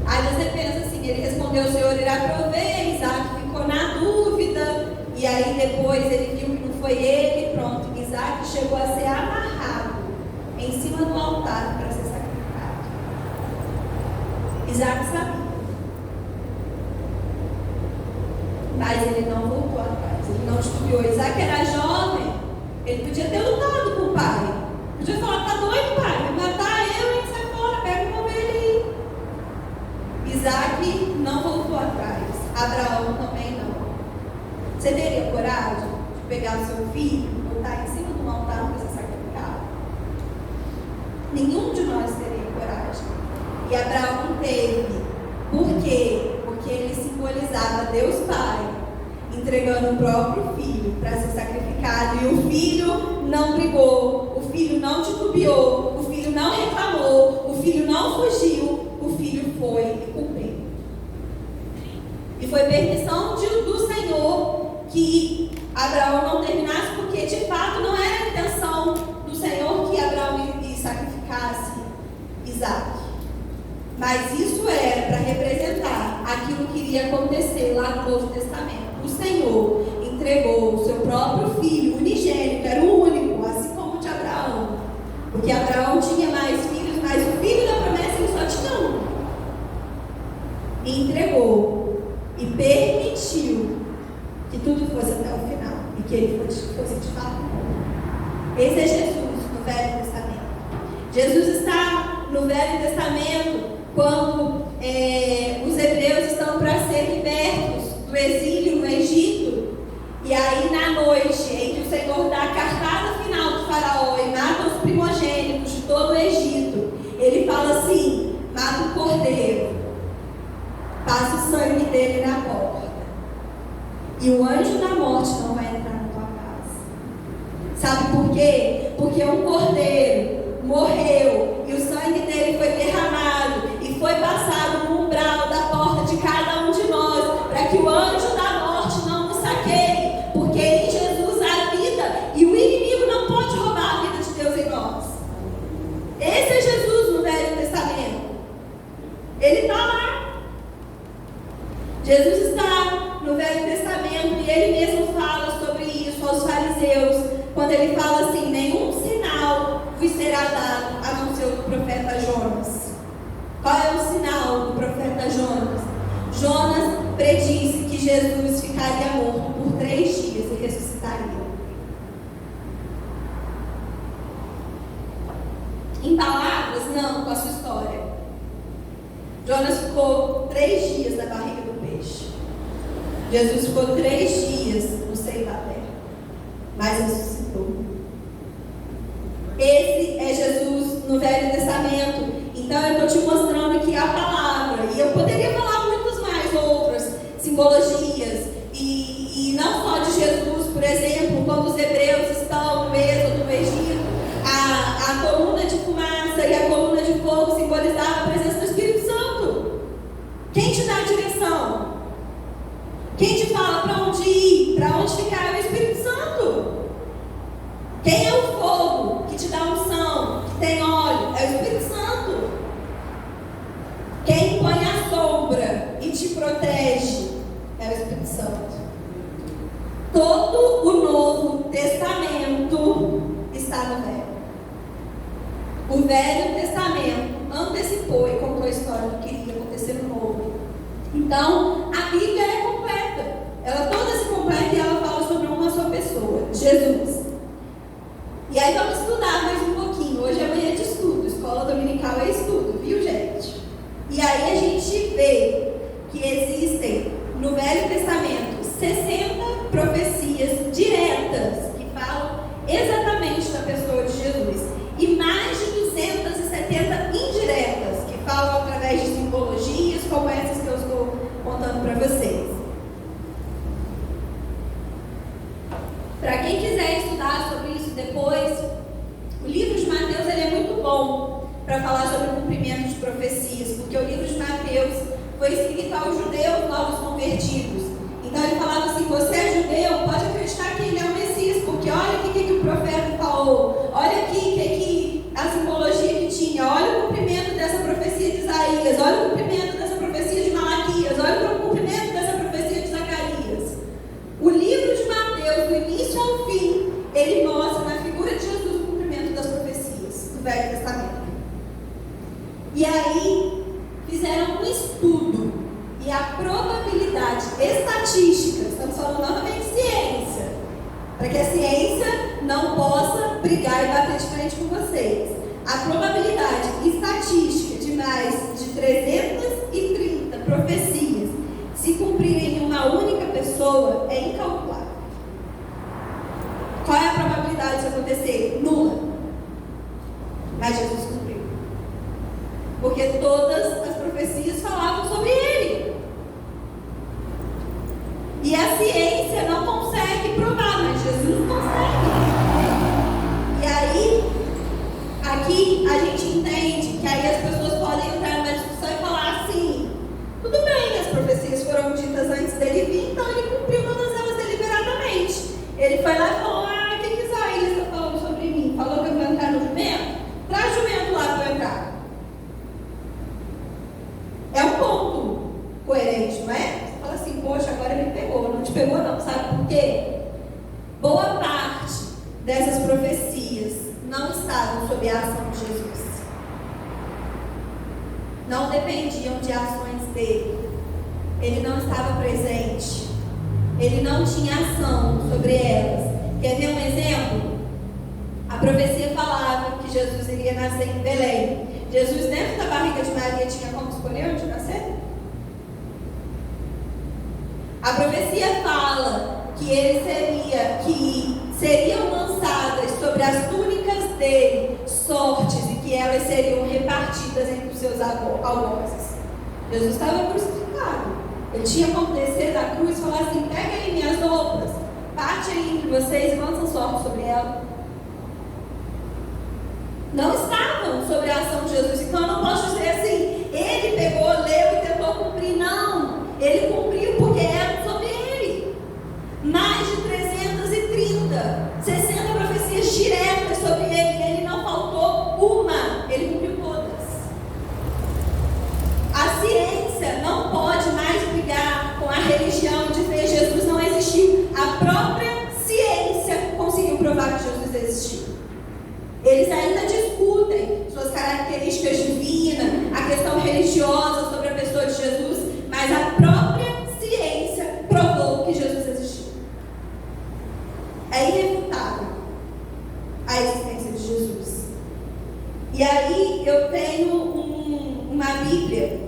Aí você pensa assim, ele respondeu: o Senhor irá prover. Isaac ficou na dúvida, e aí depois ele viu que não foi ele, pronto, Isaac chegou a ser amarrado em cima do altar para ser sacrificado. Isaac sabia, mas ele não voltou atrás, ele não titubeou. Isaac era jovem, ele podia ter lutado com o pai, podia falar: tá doido, pai, vai matar eu, e sai fora, pega uma ovelha aí. Isaac não voltou atrás, Abraão também não. Você teria coragem de pegar o seu filho, botar em cima de um altar para ser sacrificado? Nenhum de nós teria coragem. E Abraão teve. Por quê? Porque ele simbolizava Deus Pai entregando o próprio filho para ser sacrificado. E o filho não brigou, o filho não titubeou, o filho não reclamou, o filho não fugiu, o filho foi e cumpriu. E foi permissão do Senhor que Abraão não terminasse, porque de fato não era a intenção do Senhor que Abraão sacrificasse Isaac. Mas isso era para representar aquilo que iria acontecer lá no Novo Testamento. O Senhor entregou o seu próprio filho unigênito, era o único, assim como o de Abraão. Porque Abraão tinha mais filhos, mas o filho da promessa ele só tinha um. E entregou e permitiu que tudo fosse até o final e que ele fosse de fato. Esse é Jesus no Velho Testamento. Jesus está no Velho Testamento quando os hebreus estão para ser libertos do exílio no Egito. E aí na noite em que o Senhor dá a cartada final do faraó e mata os primogênitos de todo o Egito, ele fala assim: mata o cordeiro, passa o sangue dele na porta, e o anjo da morte não vai entrar na tua casa. Sabe por quê? Porque um cordeiro morreu e o sangue dele foi derramado e foi passado no umbral da porta de cada um de nós, para que o anjo da morte não nos saqueie, porque em Jesus há vida e o inimigo não pode roubar a vida de Deus em nós. Esse é Jesus no Velho Testamento. Ele está lá. Jesus está no Velho Testamento e ele mesmo fala sobre isso aos fariseus, quando ele fala assim: nenhum sinal vos será dado a não ser o do profeta Jonas. Qual é o sinal do profeta Jonas? Jonas predisse que Jesus ficaria morto por 3 dias e ressuscitaria. Em palavras, não, com a sua história. Jonas ficou 3 dias na barriga do peixe. Jesus ficou 3 dias no seio da terra, mas ressuscitou. Esse é Jesus no Velho Testamento. Então eu estou te mostrando que a palavra, e eu poderia falar muitas mais outras simbologias, e não só de Jesus, por exemplo, quando os hebreus estão no êxodo do Egito, a coluna de fumaça e a coluna de fogo simbolizavam a presença do Espírito Santo. Quem te dá a direção? Quem te fala para onde ir, para onde ficar? É o Espírito Santo. Quem é o fogo que te dá unção, que tem óleo? É o Espírito Santo. Quem põe a sombra e te protege é o Espírito Santo. Todo o Novo Testamento O Velho Testamento antecipou e contou a história do que iria acontecer no Novo. Então, a Bíblia é completa. Ela toda se completa e ela fala sobre uma só pessoa, Jesus. E aí vamos estudar mais um pouquinho. Hoje é manhã de estudo. Escola dominical é estudo, viu, gente? E aí a gente vê que existem no Velho Testamento 60 profecias diretas que falam exatamente da pessoa de Jesus. E mais de 270 indiretas que falam através de simbologias como essas que eu estou contando para vocês. Para quem quiser estudar sobre isso depois, o livro de Mateus ele é muito bom para falar sobre o cumprimento de profecias, porque o livro de Mateus foi escrito aos judeus novos convertidos. Então ele falava assim: você é judeu, pode acreditar que ele é o Messias, porque olha o que o profeta falou, olha aqui a simbologia que tinha, olha o cumprimento dessa profecia de Isaías, olha o cumprimento dessa profecia de Malaquias, olha o cumprimento dessa profecia de Zacarias. O livro de Mateus, do início ao fim, ele mostra na figura de Jesus o cumprimento das profecias do Velho Testamento. E aí fizeram um estudo e a probabilidade estatística, estamos falando novamente de ciência, para que a ciência não possa brigar e bater de frente com vocês. A probabilidade estatística de mais de 330 profecias se cumprirem em uma única pessoa é incalculável. Qual é a probabilidade disso acontecer? Nula. Mas Jesus cumpriu. Porque todas as profecias falavam sobre ele. E a ciência não consegue provar, mas Jesus consegue. E aí, aqui a gente entende que aí as pessoas podem entrar numa discussão e falar assim: tudo bem, as profecias foram ditas antes dele vir, então ele cumpriu todas elas deliberadamente. Ele foi lá e falou: o que Isaías está falando sobre mim? Falou que eu vou entrar no jumento? Traz o jumento lá para eu entrar. É um ponto coerente, não é? Você fala assim: poxa, agora me pegou. Não te pegou não, sabe por quê? Boa parte dessas profecias não estavam sob a ação de Jesus. Não dependiam de ações dele. Ele não estava presente. Ele não tinha ação sobre elas. Quer ver um exemplo? A profecia falava que Jesus iria nascer em Belém. Jesus, dentro da barriga de Maria, tinha como escolher onde nascer? A profecia fala que seriam lançadas sobre as túnicas dele sortes e que elas seriam repartidas entre os seus algozes. Jesus estava crucificado. Ele tinha como descer da cruz e falar assim: pega aí minhas roupas, parte aí entre vocês e lança sorte sobre ela. Não estavam sobre a ação de Jesus. Então eu não posso dizer assim: ele pegou, leu e tentou cumprir. Não, ele cumpriu porque era sobre ele. Mais de 330, 60 profecias diretas sobre ele. Ele não faltou uma, ele cumpriu todas. A ciência não pode mais brigar com a religião de dizer Jesus não existiu. A própria ciência conseguiu provar que Jesus existiu. Eles ainda discutem suas características divinas, a questão religiosa sobre a pessoa de Jesus, mas a própria ciência provou que Jesus existiu. É irrefutável a existência de Jesus. E aí eu tenho uma Bíblia.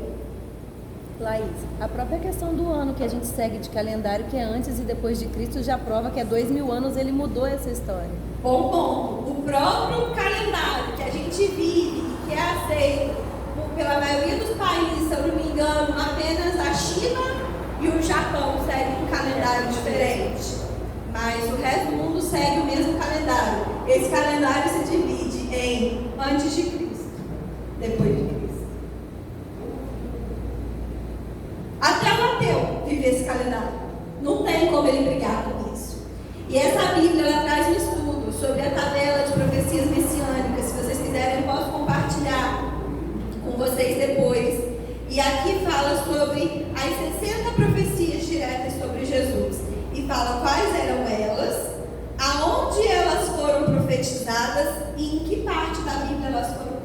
Laís, a própria questão do ano que a gente segue de calendário, que é antes e depois de Cristo, já prova que há 2000 anos ele mudou essa história. Bom ponto. O próprio calendário que a gente vive e que é aceito pela maioria dos países, se eu não me engano, apenas a China e o Japão seguem um calendário diferente. Mas o resto do mundo segue o mesmo calendário. Esse calendário se divide em antes de Cristo, depois de Cristo. Até o ateu vive esse calendário. Não tem como ele brigar com isso. E essa Bíblia ela traz um estudo sobre a tabela de profecias messiânicas. Se vocês quiserem, eu posso compartilhar com vocês depois. E aqui fala sobre as 60 profecias diretas sobre Jesus. E fala quais eram elas, aonde elas foram profetizadas e em que parte da Bíblia elas foram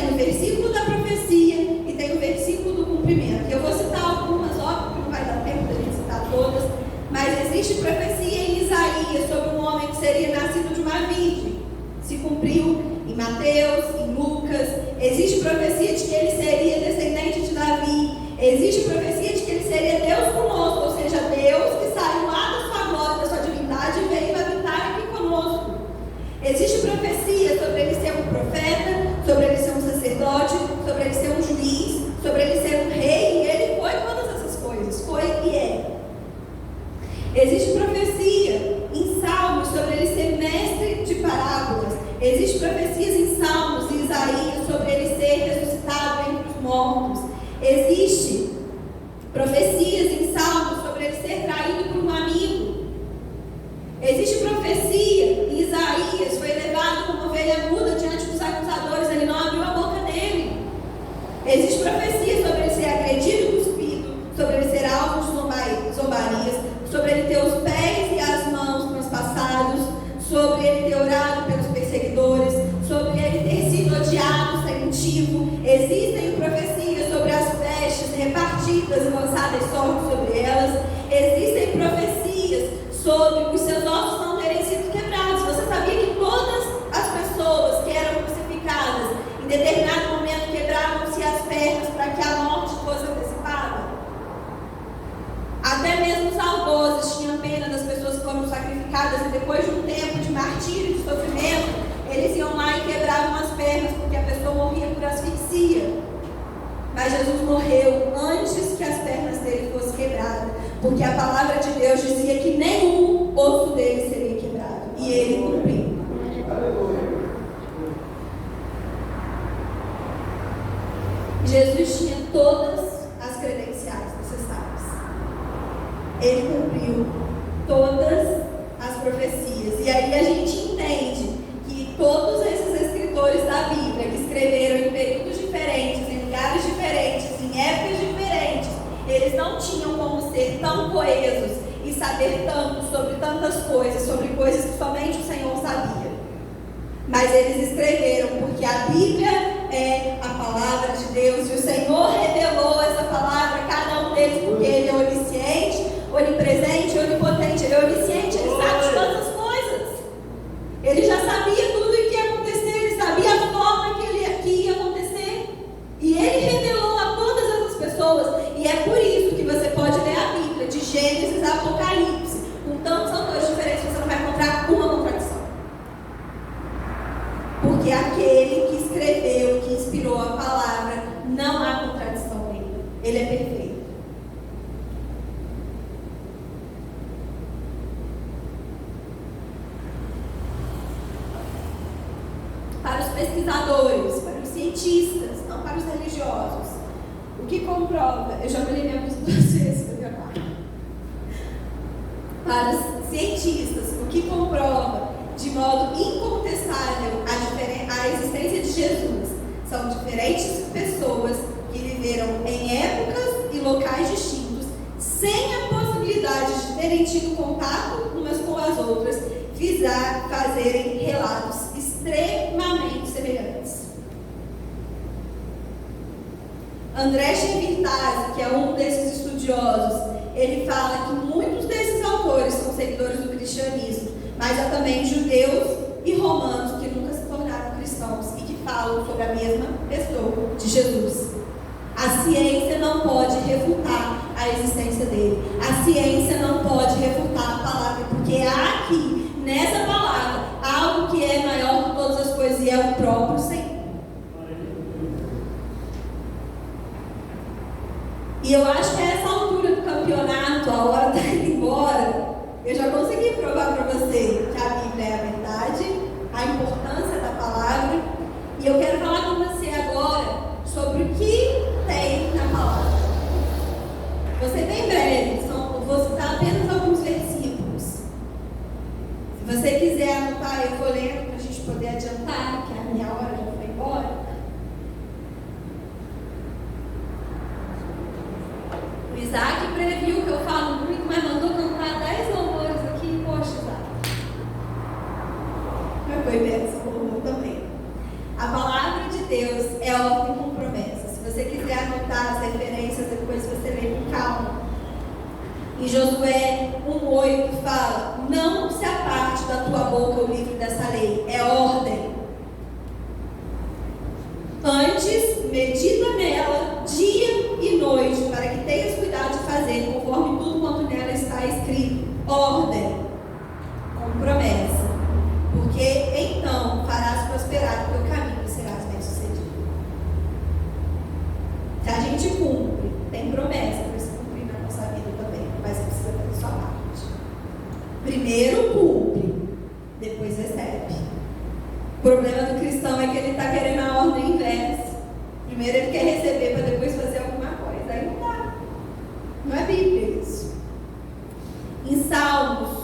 tem o versículo da profecia e tem o versículo do cumprimento. Eu vou citar algumas, óbvio que não vai dar tempo da gente citar todas, mas existe profecia em Isaías sobre um homem que seria nascido de uma virgem. Se cumpriu em Mateus, em Lucas. Existe profecia de que ele seria descendente de Davi. Existe profecia de que ele seria Deus conosco, ou seja, Deus que saiu lá da sua glória, da sua divindade e veio habitar aqui conosco. Existe profecia sobre ele ser um profeta, sobre ele ser um sacerdote, sobre ele ser um juiz, sobre ele ser um rei, e ele foi todas essas coisas, foi e é. Existe profecia em Salmos sobre ele ser mestre de parábolas. Existe profecias em Salmos e Isaías sobre ele ser ressuscitado entre os mortos. Existe profecias em Salmos sobre ele ser traído por um amigo. Existe profecia em Isaías, foi levado como ovelha muda diante dos acusadores, ele não abriu a boca dele. Existe profecia sobre ele ser agredido e cuspido, sobre ele ser alvo de zombarias, sobre ele ter os pés e as mãos transpassados, sobre ele ter orado pelos perseguidores, sobre ele ter sido odiado sem motivo. Existem profecias sobre as vestes repartidas e lançadas sobre elas. Existem profecias sobre os seus ossos não terem sido quebrados. Você sabia que todas as pessoas que eram crucificadas, em determinado momento quebravam-se as pernas para que a morte fosse antecipada? Até mesmo os algozes tinham pena das pessoas que foram sacrificadas, e depois de um tempo de martírio e de sofrimento, eles iam lá e quebravam as pernas, porque a pessoa morria por asfixia. Mas Jesus morreu antes que as pernas dele fossem quebradas, porque a palavra de Deus dizia que nenhum osso dele seria quebrado, e ele cumpriu. Jesus tinha todas as credenciais necessárias. Ele cumpriu todas as profecias. E aí a gente entende que todos esses escritores da Bíblia, que escreveram em períodos diferentes, em lugares diferentes, em épocas diferentes, eles não tinham como ser tão coesos e saber tanto sobre tantas coisas, sobre coisas que somente o Senhor sabia. Mas eles escreveram porque a Bíblia é a palavra de Deus, e o Senhor revelou essa palavra a cada um deles, porque Ele é onisciente, onipresente, onipotente. Ele é onisciente, Ele sabe de todas as coisas. Ele já sabia tudo o que ia acontecer, Ele sabia a forma que ia acontecer, e Ele revelou a todas essas pessoas. E é por isso que você pode ler a Bíblia, de Gênesis a Apocalipse, com tantos autores diferentes, você não vai encontrar uma contradição. Porque aquele que escreveu, que inspirou a palavra, não há contradição nele. Ele é perfeito. Para os pesquisadores, para os cientistas, não para os religiosos, o que comprova, eu já me lembrei disso duas vezes, para os cientistas, o que comprova de modo incontestável a existência de Jesus são diferentes pessoas que viveram em épocas e locais distintos, sem a possibilidade de terem tido contato umas com as outras, visar fazerem relatos extremamente semelhantes. André Chevirtaz, que é um desses estudiosos, ele fala que muitos desses autores são seguidores do cristianismo, mas há também judeus e romanos que nunca se tornaram cristãos e que falam sobre a mesma pessoa de Jesus. A ciência não pode refutar a existência dele. A ciência não pode refutar a palavra, porque há aqui, nessa palavra, algo que é maior que todas as coisas, e é o próprio Senhor. E eu acho que a essa altura do campeonato, a hora está indo embora, eu já consegui provar para você que a Bíblia é a verdade, a importância da palavra, e eu quero falar com você agora sobre o que tem na palavra. Vou ser bem breve, vou citar apenas alguns versículos. Se você quiser anotar, eu vou lendo para a gente poder adiantar, que a minha hora já foi embora. O Isaac previu que eu falo muito, mas mandou cantar 10 louvores aqui. Poxa, Isaac. Mas foi bem esse louvor também. A palavra de Deus é anotar as referências, depois você lê com calma. Em Josué 1:8 fala: não se aparte da tua boca o livro dessa lei, é ordem. Antes, medita nela dia e noite, para que tenhas cuidado de fazer conforme tudo quanto nela está escrito. Ordem, com promessa, porque então farás prosperar o teu caminho e serás bem-sucedido. Se a gente cumpre, tem promessa para se cumprir na nossa vida também, mas você precisa fazer sua parte. Primeiro cumpre, depois recebe. O problema do cristão é que ele está querendo a ordem inversa. Primeiro ele quer receber para depois fazer alguma coisa. Aí não dá. Não é Bíblia isso. Em Salmos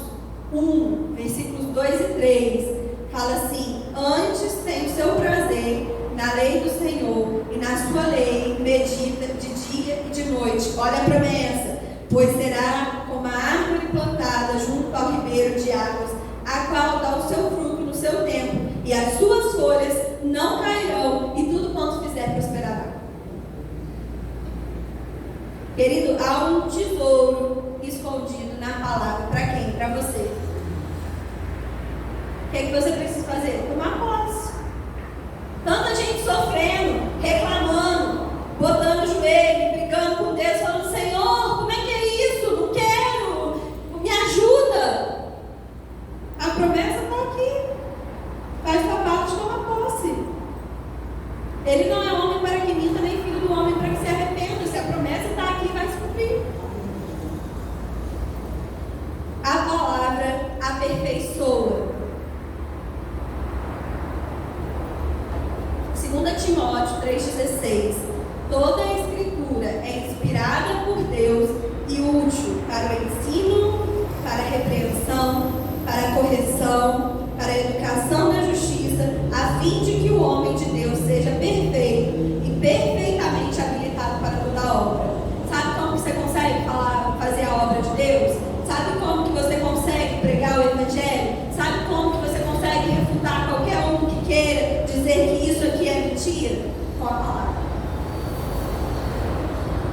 1, versículos 2 e 3, fala assim: antes tem o seu prazer na lei do Senhor, e na sua lei medita de dia e de noite. Olha a promessa: pois será como a árvore plantada junto ao ribeiro de águas, a qual dá o seu fruto no seu tempo, e as suas folhas não cairão, e tudo quanto fizer prosperará. Querido, há um tesouro escondido na palavra. Para quem? Para você. O que é que você precisa fazer? Tomar posse. Tanta gente sofrendo, reclamando, botando o joelho, brigando com Deus, falando: Senhor, como é que é isso? Não quero, me ajuda. A promessa está aqui. Faz sua parte, toma posse. Ele não é homem para que minta, nem filho do homem para que se arrependa. Se a promessa está aqui, vai se cumprir. A palavra aperfeiçoa. 2 Timóteo 3,16. Toda a escritura é inspirada por Deus e útil para o ensino, para a repreensão, para a correção, para a educação na justiça, a fim de que o homem de Deus seja perfeito e perfeitamente habilitado para toda a obra. Sabe como que você consegue fazer a obra de Deus? Sabe como que você consegue pregar o Evangelho? Sabe como que você consegue refutar qualquer um que queira dizer que isso aqui é mentira? Com a palavra.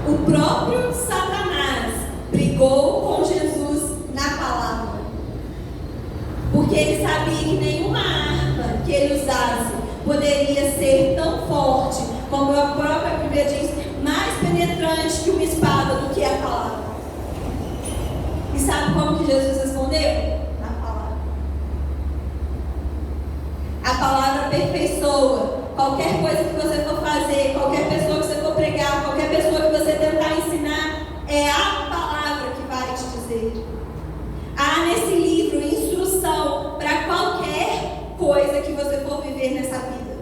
O próprio Satanás brigou com Jesus na palavra, porque ele sabia que nenhuma arma que ele usasse poderia ser tão forte, como a própria Bíblia diz, mais penetrante que uma espada do que a palavra. E sabe como que Jesus respondeu? Na palavra. A palavra aperfeiçoa. Qualquer coisa que você for fazer, qualquer pessoa que você for pregar, qualquer pessoa que você tentar ensinar, é a palavra que vai te dizer. Há nesse livro instrução para qualquer coisa que você for viver nessa vida.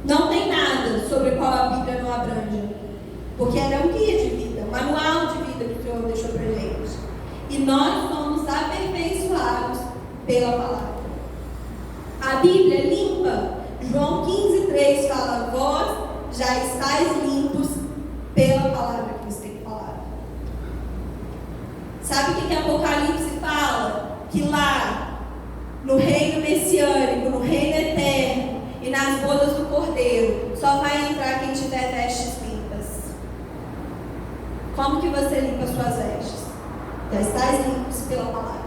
Não tem nada sobre qual a Bíblia não abrange, porque ela é um guia de vida, um manual de vida que o Senhor deixou para gente. E nós somos aperfeiçoados pela palavra. A Bíblia é limpa. João 15:3 fala: vós já estáis limpos pela palavra que vos tenho falado. Sabe o que Apocalipse fala? Que lá, no reino messiânico, no reino eterno e nas bodas do Cordeiro, só vai entrar quem tiver vestes limpas. Como que você limpa suas vestes? Já estáis limpos pela palavra.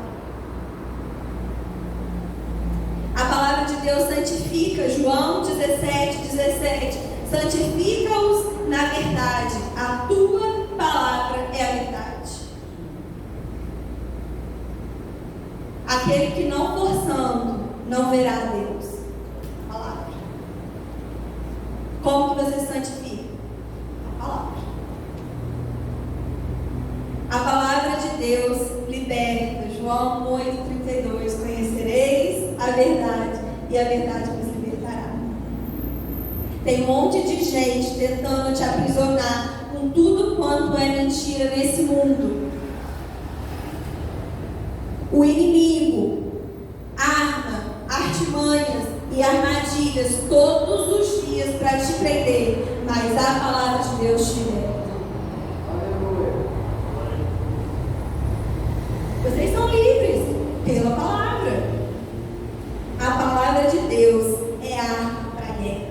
A palavra de Deus santifica. João 17:17. Santifica-os na verdade. A tua palavra é a verdade. Aquele que não forçando não verá a Deus. Palavra. Como que você santifica? A palavra. A palavra de Deus liberta. João 8:32. Conhecereis a verdade e a verdade vos libertará. Tem um monte de gente tentando te aprisionar com tudo quanto é mentira nesse mundo. O inimigo arma artimanhas e armadilhas todos os dias para te prender, mas a palavra de Deus te liberta. Vocês são livres pela palavra. A palavra de Deus é arma para a guerra.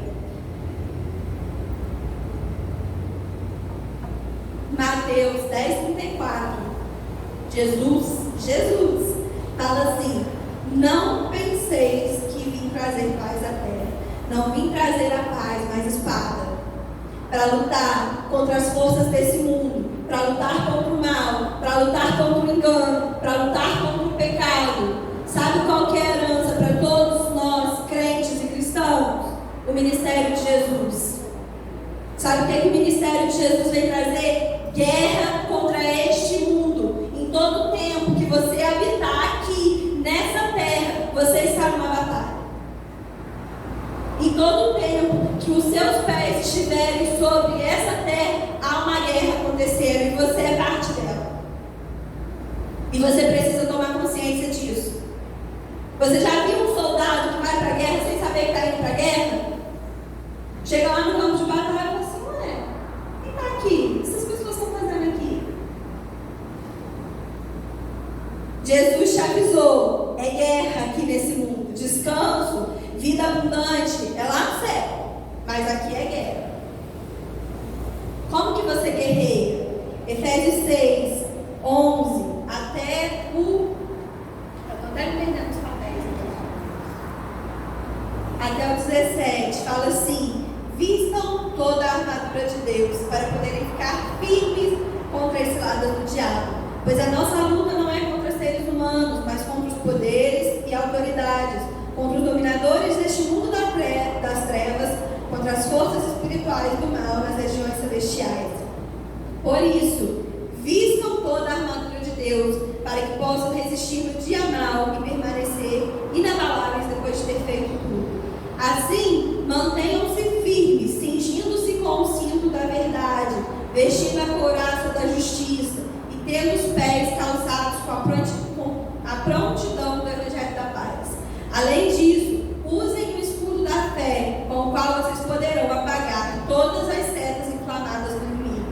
Jesus fala assim: não penseis que vim trazer paz à terra. Não vim trazer a paz, mas espada. Para lutar contra as forças desse mundo, para lutar contra o mal, para lutar contra o engano, para lutar contra o pecado. Sabe qual que é a herança para todos nós, crentes e cristãos? O ministério de Jesus. Sabe o que o ministério de Jesus vem trazer? Guerra contra este mundo. Em todo tempo que você habitar aqui, nessa terra, você está numa batalha. Em todo tempo que os seus pés estiverem sobre essa terra, há uma guerra acontecendo e você é parte dela. E você precisa tomar consciência disso. Você já viu um soldado que vai para a guerra sem saber que está indo para a guerra? Chega lá no campo de batalha e fala assim: ué, quem está aqui? O que essas pessoas estão fazendo aqui? Jesus te avisou: é guerra aqui nesse mundo. Descanso, vida abundante, é lá no céu. Mas aqui é guerra. Como que você guerreia? Efésios 6, 11 até o... Eu estou até me perdendo os papéis aqui. Até o 17, fala assim: vistam toda a armadura de Deus para poderem ficar firmes contra esse lado do diabo. Pois a nossa luta não é contra seres humanos, mas contra os poderes e autoridades, contra os dominadores deste mundo das trevas, contra as forças espirituais do mal nas regiões celestiais. Por isso, vistam toda a armadura de Deus, para que possam resistir no dia mau e permanecer inabaláveis depois de ter feito tudo. Assim, mantenham-se firmes, cingindo-se com o cinto da verdade, vestindo a couraça da justiça e tendo os pés calçados com a prontidão do evangelho da paz. Além disso, usem o escudo da fé, com o qual vocês poderão apagar todas as setas inflamadas do inimigo.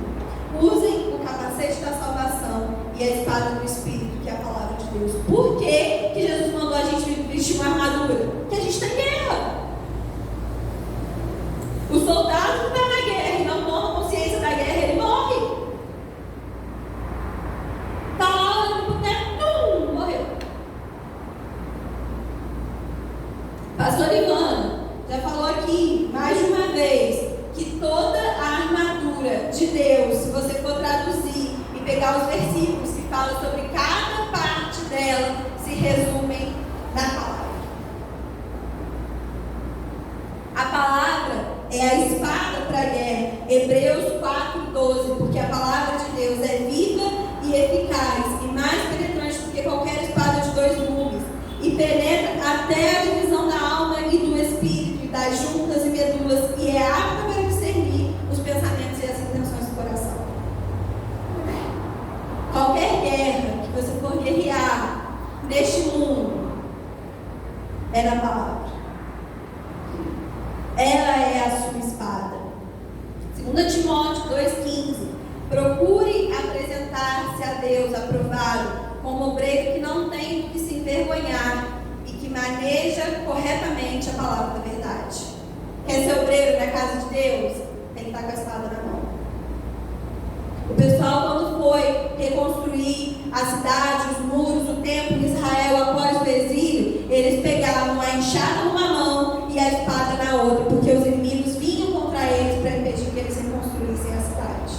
Usem o capacete da salvação e a espada do Espírito, que é a palavra de Deus. Por que Jesus mandou a gente vestir uma armadura? Porque a gente tem guerra. O soldado que está na guerra e não toma consciência da guerra, ele morre. Está lá olhando para o teto, morreu. Pastor Ivana já falou aqui mais de uma vez que toda a armadura de Deus, se você for traduzir e pegar os versículos que falam sobre cada parte dela, se resumem na palavra. A palavra é a espada para a guerra. Hebreus 4:12, porque a palavra de Deus é viva e eficaz e mais penetrante do que qualquer espada de 2 gumes, e penetra até a divisão da alma e do espírito e das juntas e medulas, e é apta para discernir os pensamentos e as intenções do coração. Qualquer guerra que você for guerrear neste mundo é na palavra. Ela é a sua espada. 2 Timóteo 2,15. Procure apresentar-se a Deus aprovado, como obreiro que não tem do que se envergonhar e que maneja corretamente a palavra da verdade. Quer ser obreiro na casa de Deus? Tem que estar com a espada na mão. O pessoal, quando foi reconstruir a cidade, os muros, o templo de Israel após o exílio, eles pegavam a enxada numa mão e a espada na outra, porque os inimigos vinham contra eles para impedir que eles reconstruíssem a cidade.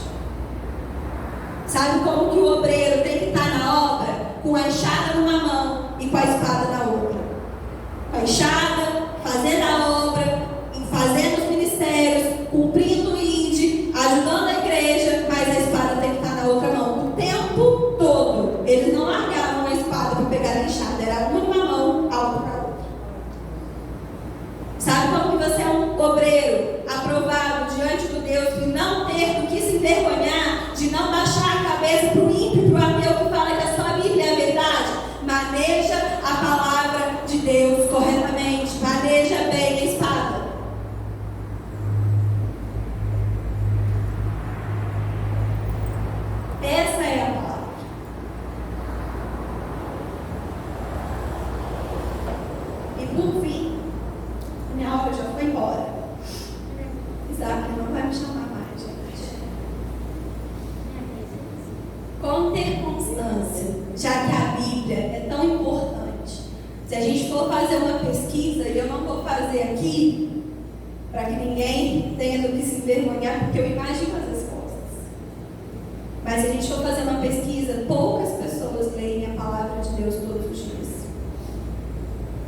Sabe como que o obreiro tem que estar na obra? Com a enxada numa mão e com a espada na outra. Com a enxada, fazendo a obra, fazendo os ministérios, cumprindo o ID, ajudando a igreja, mas a espada tem que estar na outra mão. O tempo todo, eles não largavam a espada para pegar a enxada, era uma numa mão, a outra para outra. Sabe como que você é um obreiro aprovado diante do Deus e não ter do que se envergonhar, de não baixar a cabeça para o ímpio, para o ateu que fala que a sua Bíblia é a verdade? Maneja a palavra de Deus corretamente, maneja bem a espada. Essa é a palavra. E por fim, minha hora já foi embora. Isaac não vai me chamar mais, gente. Com ter constância. importância, já que a Bíblia é tão importante. Se a gente for fazer uma pesquisa, e eu não vou fazer aqui, para que ninguém tenha do que se envergonhar, porque eu imagino as respostas. Mas se a gente for fazer uma pesquisa, poucas pessoas leem a palavra de Deus todos os dias.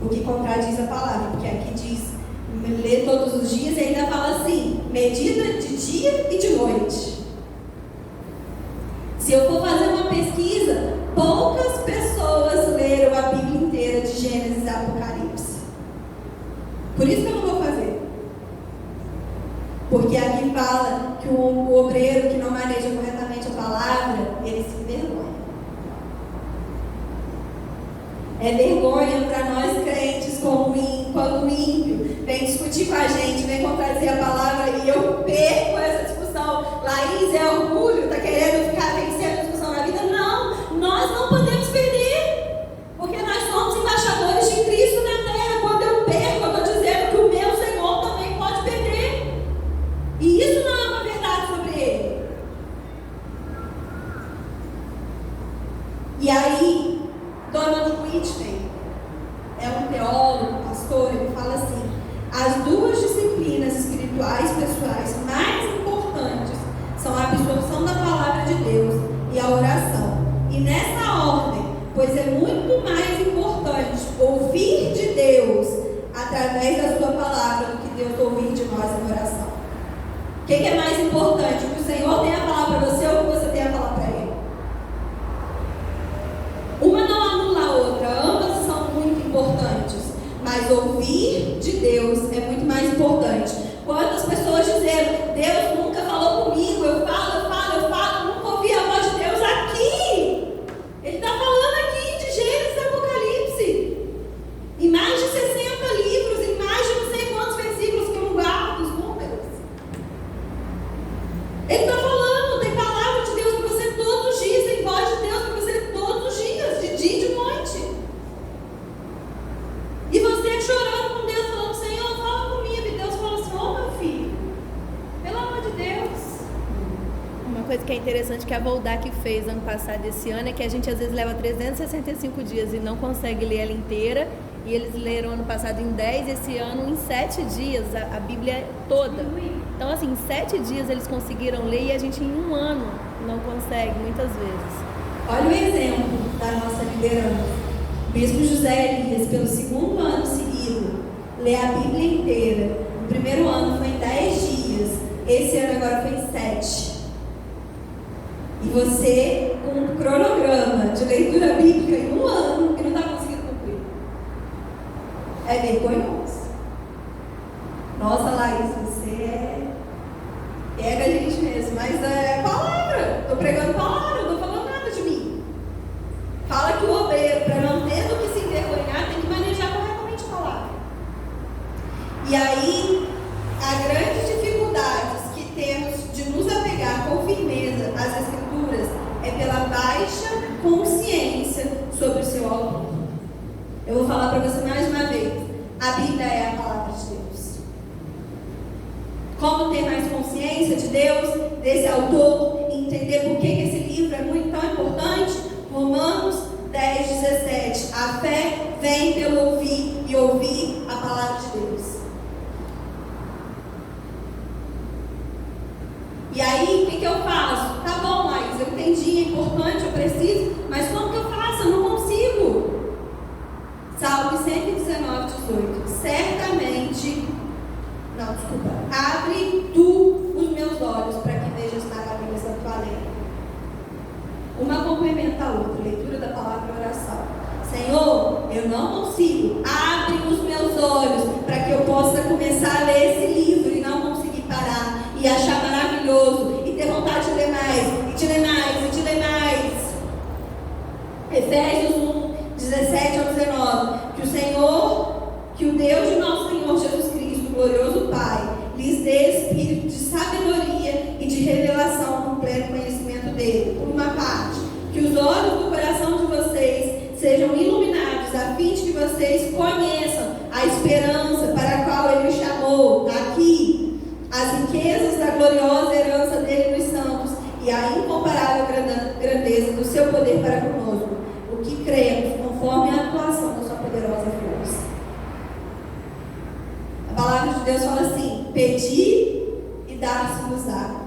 O que contradiz a palavra, porque aqui diz ler todos os dias e ainda fala assim, medida de dia e de noite. Se eu for fazer uma pesquisa, poucas pessoas leram a Bíblia inteira de Gênesis a Apocalipse. Por isso que eu não vou fazer. Porque aqui fala que o obreiro que não maneja corretamente a palavra, ele se envergonha. É vergonha para nós crentes quando o ímpio vem discutir com a gente, vem contradizer a palavra e eu perco essa discussão. Laís, é orgulho, está querendo ficar vencendo a discussão na vida? Não, nós não podemos perder, porque nós somos embaixadores de Cristo na terra. Quando eu perco, eu estou dizendo que o meu Senhor também pode perder. E isso não é uma verdade sobre ele. E aí, Donald Whitney é um teólogo, pastor, ele fala assim: as duas disciplinas espirituais pessoais mais importantes são a absorção da palavra de Deus e a oração. E nessa ordem, pois é muito mais importante ouvir de Deus através da sua palavra do que Deus ouvir de nós em oração. O que é mais importante? O que o Senhor tem a falar para você ou o que você tem a falar para Ele? Uma não anula a outra, ambas são muito importantes, mas ouvir de Deus é muito mais importante. Quantas pessoas dizendo, Deus nunca falou comigo, eu falo, nunca ouvi a voz de Deus aqui. Ele está falando aqui de Gênesis e Apocalipse, em mais de 60 livros, em mais de não sei quantos versículos que eu não guardo os números. Ele está falando, tem palavra de Deus para você todos os dias, tem voz de Deus para você todos os dias, de dia e de noite. E você chorando com Deus, falando, Senhor, fala comigo. E Deus fala assim, ô meu filho, pelo amor de Deus. Uma coisa que é interessante que a Voldac fez ano passado e esse ano é que a gente às vezes leva 365 dias e não consegue ler ela inteira. E eles leram ano passado em 10, esse ano em 7 dias, a Bíblia toda. Então assim, em 7 dias eles conseguiram ler e a gente em um ano não consegue, muitas vezes. Olha o exemplo da nossa liderança. O bispo José Elias, pelo 2º ano seguido, lê a Bíblia inteira. O primeiro ano foi em 10 dias, esse ano agora foi em 7. E você, com um cronograma de leitura bíblica em um ano, que não está conseguindo cumprir. É vergonhoso. Nossa, Laís, você pega a gente mesmo, mas é palavra. Estou pregando palavra, não estou falando nada de mim. Fala que o obreiro, para não ter do que se envergonhar, tem que manejar corretamente a palavra. E aí, as grandes dificuldades que temos de nos apegar com firmeza às Escrituras é pela baixa consciência sobre o seu autor. Eu vou falar para você mais uma vez. A Bíblia é a palavra de Deus. Como ter mais consciência de Deus, desse autor, e entender por que esse livro é muito tão importante? Romanos 10:17. A fé vem pelo ouvir e ouvir a palavra de Deus. E aí, o que eu faço? Tá bom, Laís, eu entendi, é importante, eu preciso, mas como que eu faço? Eu não consigo. Salmo 119:18. Certamente, abre tu os meus olhos para que veja as maravilhas da tua lei. Uma complementa a outra, leitura da palavra e oração. Senhor, eu não consigo, abre os meus olhos para que eu possa começar a ler esse livro e não conseguir parar e achar maravilhoso e ter vontade de ler mais, e de ler mais, e de ler mais. Efésios 1:17-19. Que o Senhor, que o Deus de nosso Senhor Jesus Cristo, glorioso Pai, lhes dê espírito de sabedoria e de revelação no pleno conhecimento dele. Por uma parte, que os olhos do coração de vocês sejam iluminados, a fim de que vocês conheçam a esperança para a qual ele os chamou, aqui, as riquezas da gloriosa herança dele nos santos e a incomparável grandeza do seu seu poder para conosco, o que cremos, conforme a atuação da sua poderosa força. A palavra de Deus fala assim: pedi e dar-se-vos-á.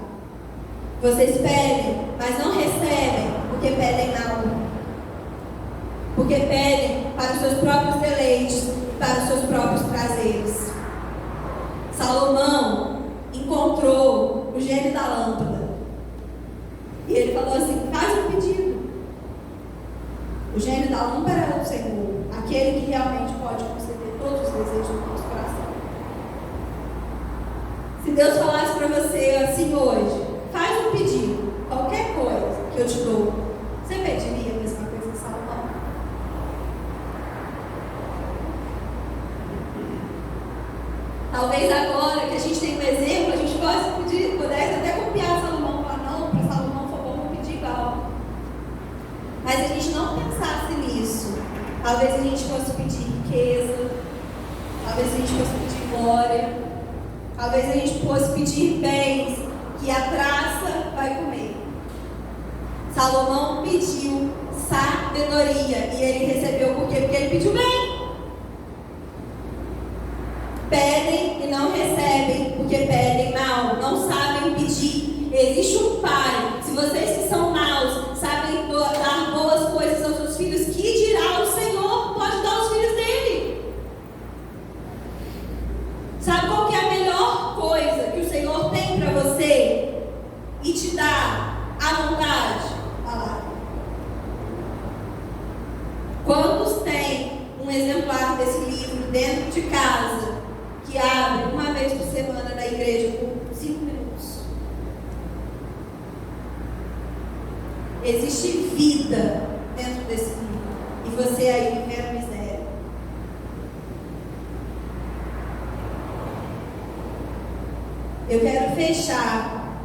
Vocês pedem, mas não recebem, porque pedem mal. Porque pedem para os seus próprios deleites, para os seus próprios prazeres. Salomão encontrou o gênio da lâmpada. E ele falou assim: faz um pedido. O gênio da lâmpada é o Senhor, aquele que realmente pode conceder todos os desejos do nosso coração. Se Deus falasse para você assim hoje: faz um pedido, qualquer coisa que eu te dou, você pediria a mesma coisa que Salomão? Talvez agora que a gente tem um exemplo, a gente pudesse até copiar Salomão, falar: não, para Salomão foi bom, vou pedir igual. Mas a gente não pensasse nisso. Talvez a gente fosse pedir riqueza, talvez a gente fosse pedir glória, talvez a gente fosse pedir bens que a traça vai comer. Salomão pediu sabedoria e ele recebeu por quê? Porque ele pediu bem. Pedem e não recebem, porque pedem mal, não sabem pedir. Existe um pai. Se vocês que são maus sabem dar boas coisas aos seus filhos, que dirá o Senhor pode dar aos filhos dele? Sabe qual que é a melhor coisa que o Senhor tem para você e te dá à vontade? Palavra. Quantos têm um exemplar desse livro dentro de casa, que abre uma vez por semana na igreja por 5 minutos? Existe vida dentro desse livro e você aí vivendo miséria. Eu quero fechar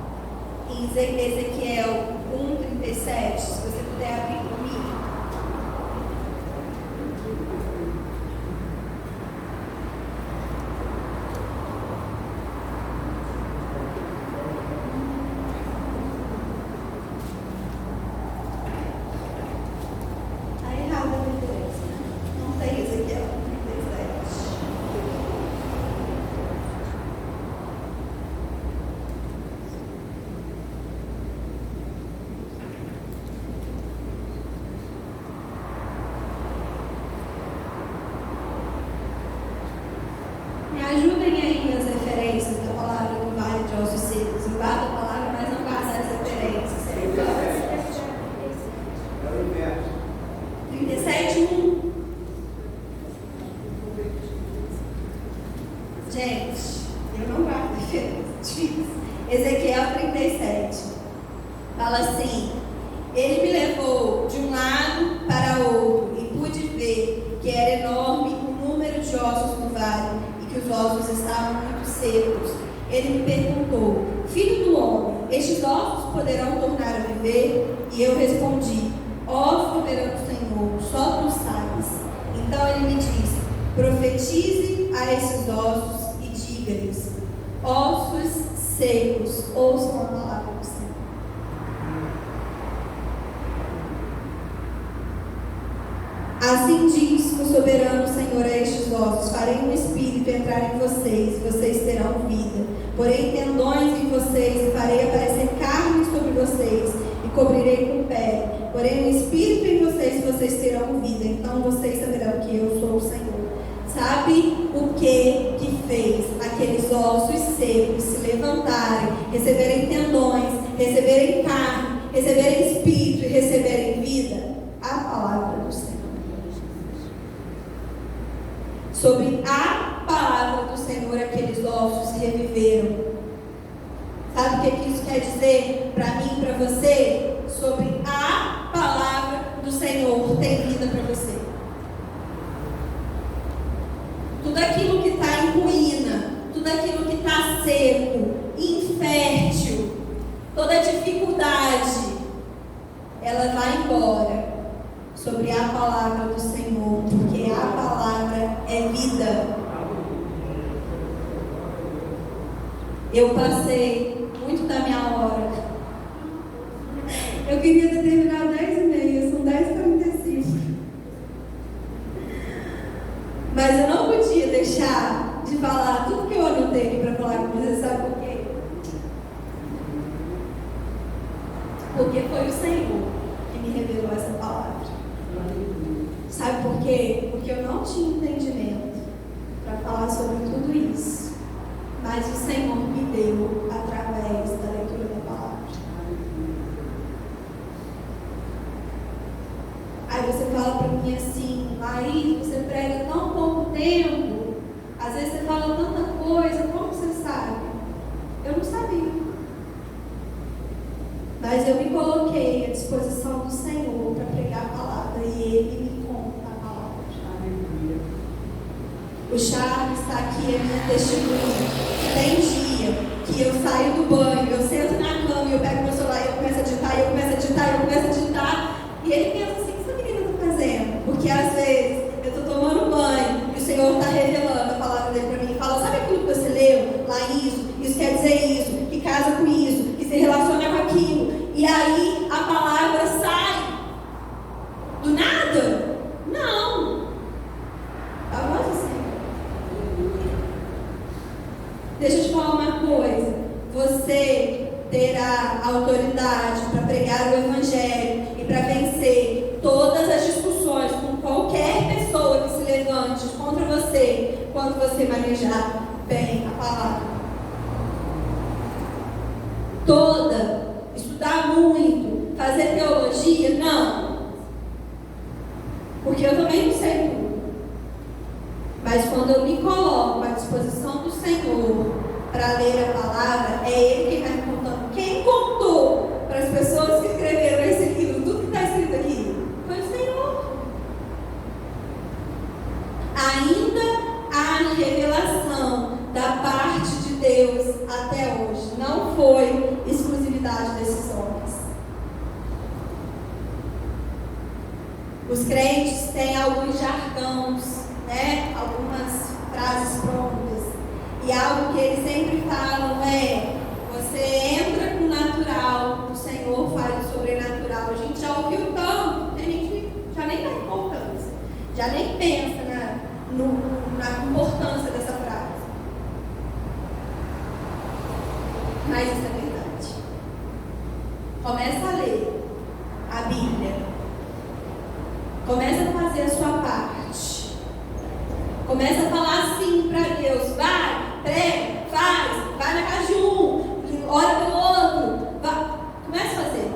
em Ezequiel 1:37, se você puder abrir comigo. Me ajudem aí nas referências da palavra do Vale de Ossos Secos. Eu guardo a palavra, mas não guardo as referências. 37:1. Gente, eu não guardo referências. Ezequiel 37. Fala assim: ele me levou de um lado para outro e pude ver que era enorme o número de ossos no vale, que os ossos estavam muito secos. Ele me perguntou: filho do homem, estes ossos poderão tornar a viver? E eu respondi: ó soberano Senhor, só tu sabes. Então ele me disse: profetize a esses ossos e diga-lhes: ossos secos, ouçam a palavra do Senhor. Assim diz o soberano Senhor a estes ossos: farei um espírito entrar em vocês, e vocês terão vida. Porém tendões em vocês, e farei aparecer carne sobre vocês, e cobrirei com pele. Porém um espírito em vocês, e vocês terão vida. Então vocês saberão que eu sou o Senhor. Sabe o que fez aqueles ossos secos se levantarem, receberem tendões, receberem carne, receberem espírito e receberem vida? A palavra do Senhor. Sobre a palavra do Senhor, aqueles ossos se reviveram. Sabe o que isso quer dizer para mim e para você? Sobre a palavra do Senhor tem vida para você. Tudo aquilo que está em ruína, tudo aquilo que está seco, infértil, toda dificuldade, ela vai embora sobre a palavra do Senhor, porque a palavra é vida. Eu passei muito da minha hora. Eu queria ter terminado 10h30. Mas eu não podia deixar de falar tudo que eu anotei aqui para falar com vocês. Sabe por quê? Porque foi o Senhor que me revelou essa palavra. Sabe por quê? Porque eu não tinha entendimento para falar sobre tudo isso. Mas o Senhor me deu através da leitura da palavra. Aí você fala para mim assim, Laís, você prega tão pouco tempo, às vezes você fala tanta coisa, como você sabe? Eu não sabia. Mas eu me coloquei à disposição do Senhor para pregar a palavra e Ele me conta a palavra. O Charles está aqui, é minha testemunha. Tem dia que eu saio do banho, eu sento na cama e eu pego meu celular e eu começo a digitar, e ele pensa assim, o que essa menina está fazendo? Porque às vezes eu estou tomando banho e o Senhor está revelando a palavra dele para mim e fala, sabe aquilo que você leu? Lá isso quer dizer isso, que casa com isso, que se relaciona com aquilo. E aí a palavra sai do nada? Não. A voz do Senhor. Deixa eu te falar uma coisa. Você terá autoridade para pregar o Evangelho e para vencer todas as discussões com qualquer pessoa que se levante contra você quando você manejar bem a palavra. Estudar muito, fazer teologia, não. Porque eu também não sei tudo. Mas quando eu me coloco à disposição do Senhor para ler a palavra, é Ele quem vai me contando. Quem contou para as pessoas que escreveram esse livro, tudo que está escrito aqui, foi o Senhor. Ainda há revelação da parte de Deus até hoje. Não foi exclusividade desses homens. Os crentes têm alguns jargões, né? Algumas frases prontas. E algo que eles sempre falam é: você entra com o natural, o Senhor faz o sobrenatural. A gente já ouviu tanto, a gente já nem dá importância, já nem pensa na importância dessa frase. Mas isso é verdade. Começa a ler a Bíblia. Começa a fazer a sua parte. Começa a falar assim para Deus. Vai, prega, faz, vai na casa de um, ora pelo outro. Vai. Começa a fazer.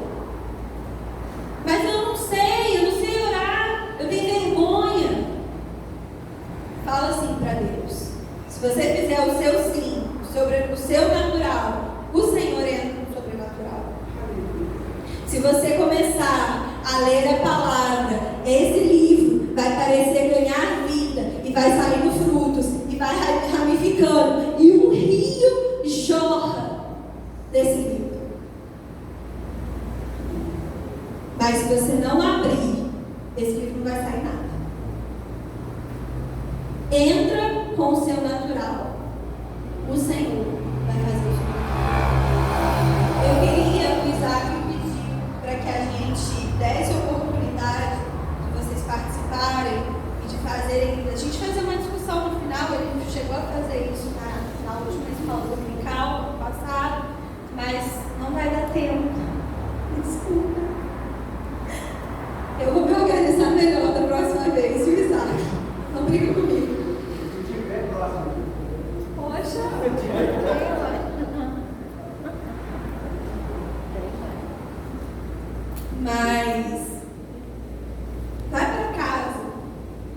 Mas eu não sei orar. Eu tenho vergonha. Fala assim para Deus. Se você fizer o seu sim, sobre o seu natural, o Senhor entra no sobrenatural. Se você começar a ler a palavra, esse livro vai parecer ganhar vida e vai saindo frutos e vai ramificando e um rio jorra desse livro. Mas se você não abrir, esse livro não vai sair nada. Entra com o seu natural. O Senhor vai fazer isso. Eu queria, o Isaac pediu para que a gente desse a oportunidade de vocês participarem e de fazerem, a gente fazer uma discussão no final. Ele chegou a fazer isso na última escola dominical, no passado, mas não vai dar tempo. Desculpa. Eu vou me organizar melhor da próxima vez, viu, Isaac? Não briga comigo. Poxa, mas vai para casa,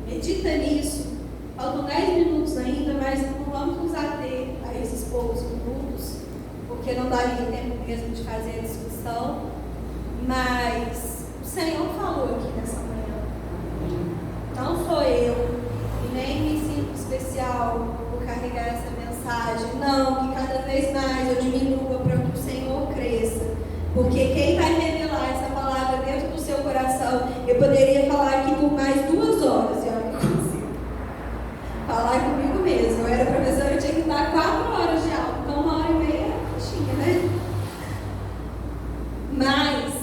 medita nisso. Faltam 10 minutos ainda, mas não vamos nos ater a esses poucos minutos, porque não daria tempo mesmo de fazer a discussão. Mas o Senhor falou aqui nessa manhã. Não sou eu, e nem me sinto especial por carregar essa mensagem. Não, que cada vez mais eu diminua para que o Senhor cresça. Porque quem vai revelar essa palavra dentro do seu coração, eu poderia falar aqui por mais 2 horas, e olha que eu consigo. Falar comigo mesmo. Eu era professora, eu tinha que dar 4 horas de aula, então 1h30 tinha, né? Mas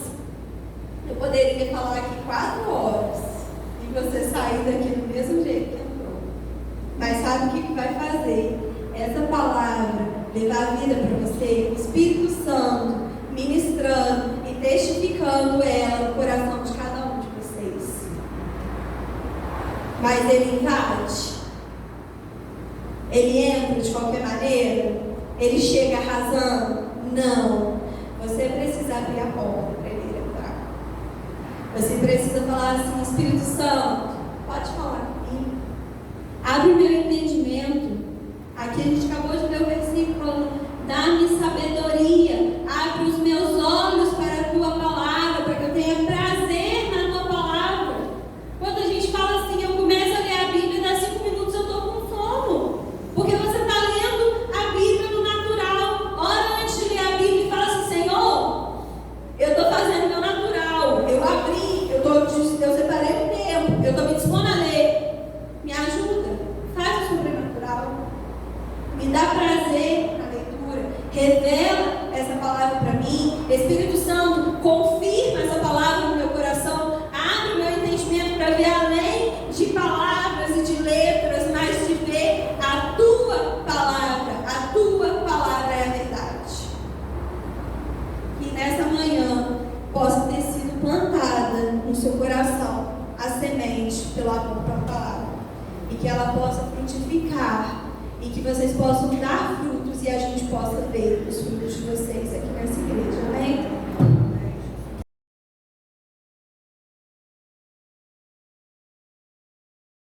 eu poderia falar aqui 4 horas e você sair daqui do mesmo jeito que entrou. levar vida para você, o Espírito Santo ministrando e testificando ela no coração de cada um de vocês. Mas ele invade, ele entra de qualquer maneira, ele chega arrasando. Não, você precisa abrir a porta para ele entrar. Você precisa falar assim: Espírito Santo, pode falar comigo, abre o meu entendimento. Aqui a gente acabou de ler o versículo: dá-me sabedoria, abre os meus olhos para a tua palavra, para que eu tenha prazer na tua palavra. Quando a gente fala assim, eu começo a ler a Bíblia e dá 5 minutos eu estou com sono, porque você está lendo a Bíblia no natural. Ora antes de ler a Bíblia e fala assim: Senhor, eu estou fazendo o meu natural, eu abri, eu separei o tempo, eu estou me dispondo a ler. Me ajuda, faz o sobrenatural, me dá prazer na leitura, revela essa palavra para mim. Espírito Santo, confirma essa palavra no meu coração, abre o meu entendimento para ver além de palavras e de letras, mas de ver a tua palavra. A tua palavra é a verdade. Que nessa manhã possa ter sido plantada no seu coração a semente pelo amor pela palavra, e que ela possa frutificar, e que vocês possam dar frutos e a gente possa ver os frutos de vocês aqui.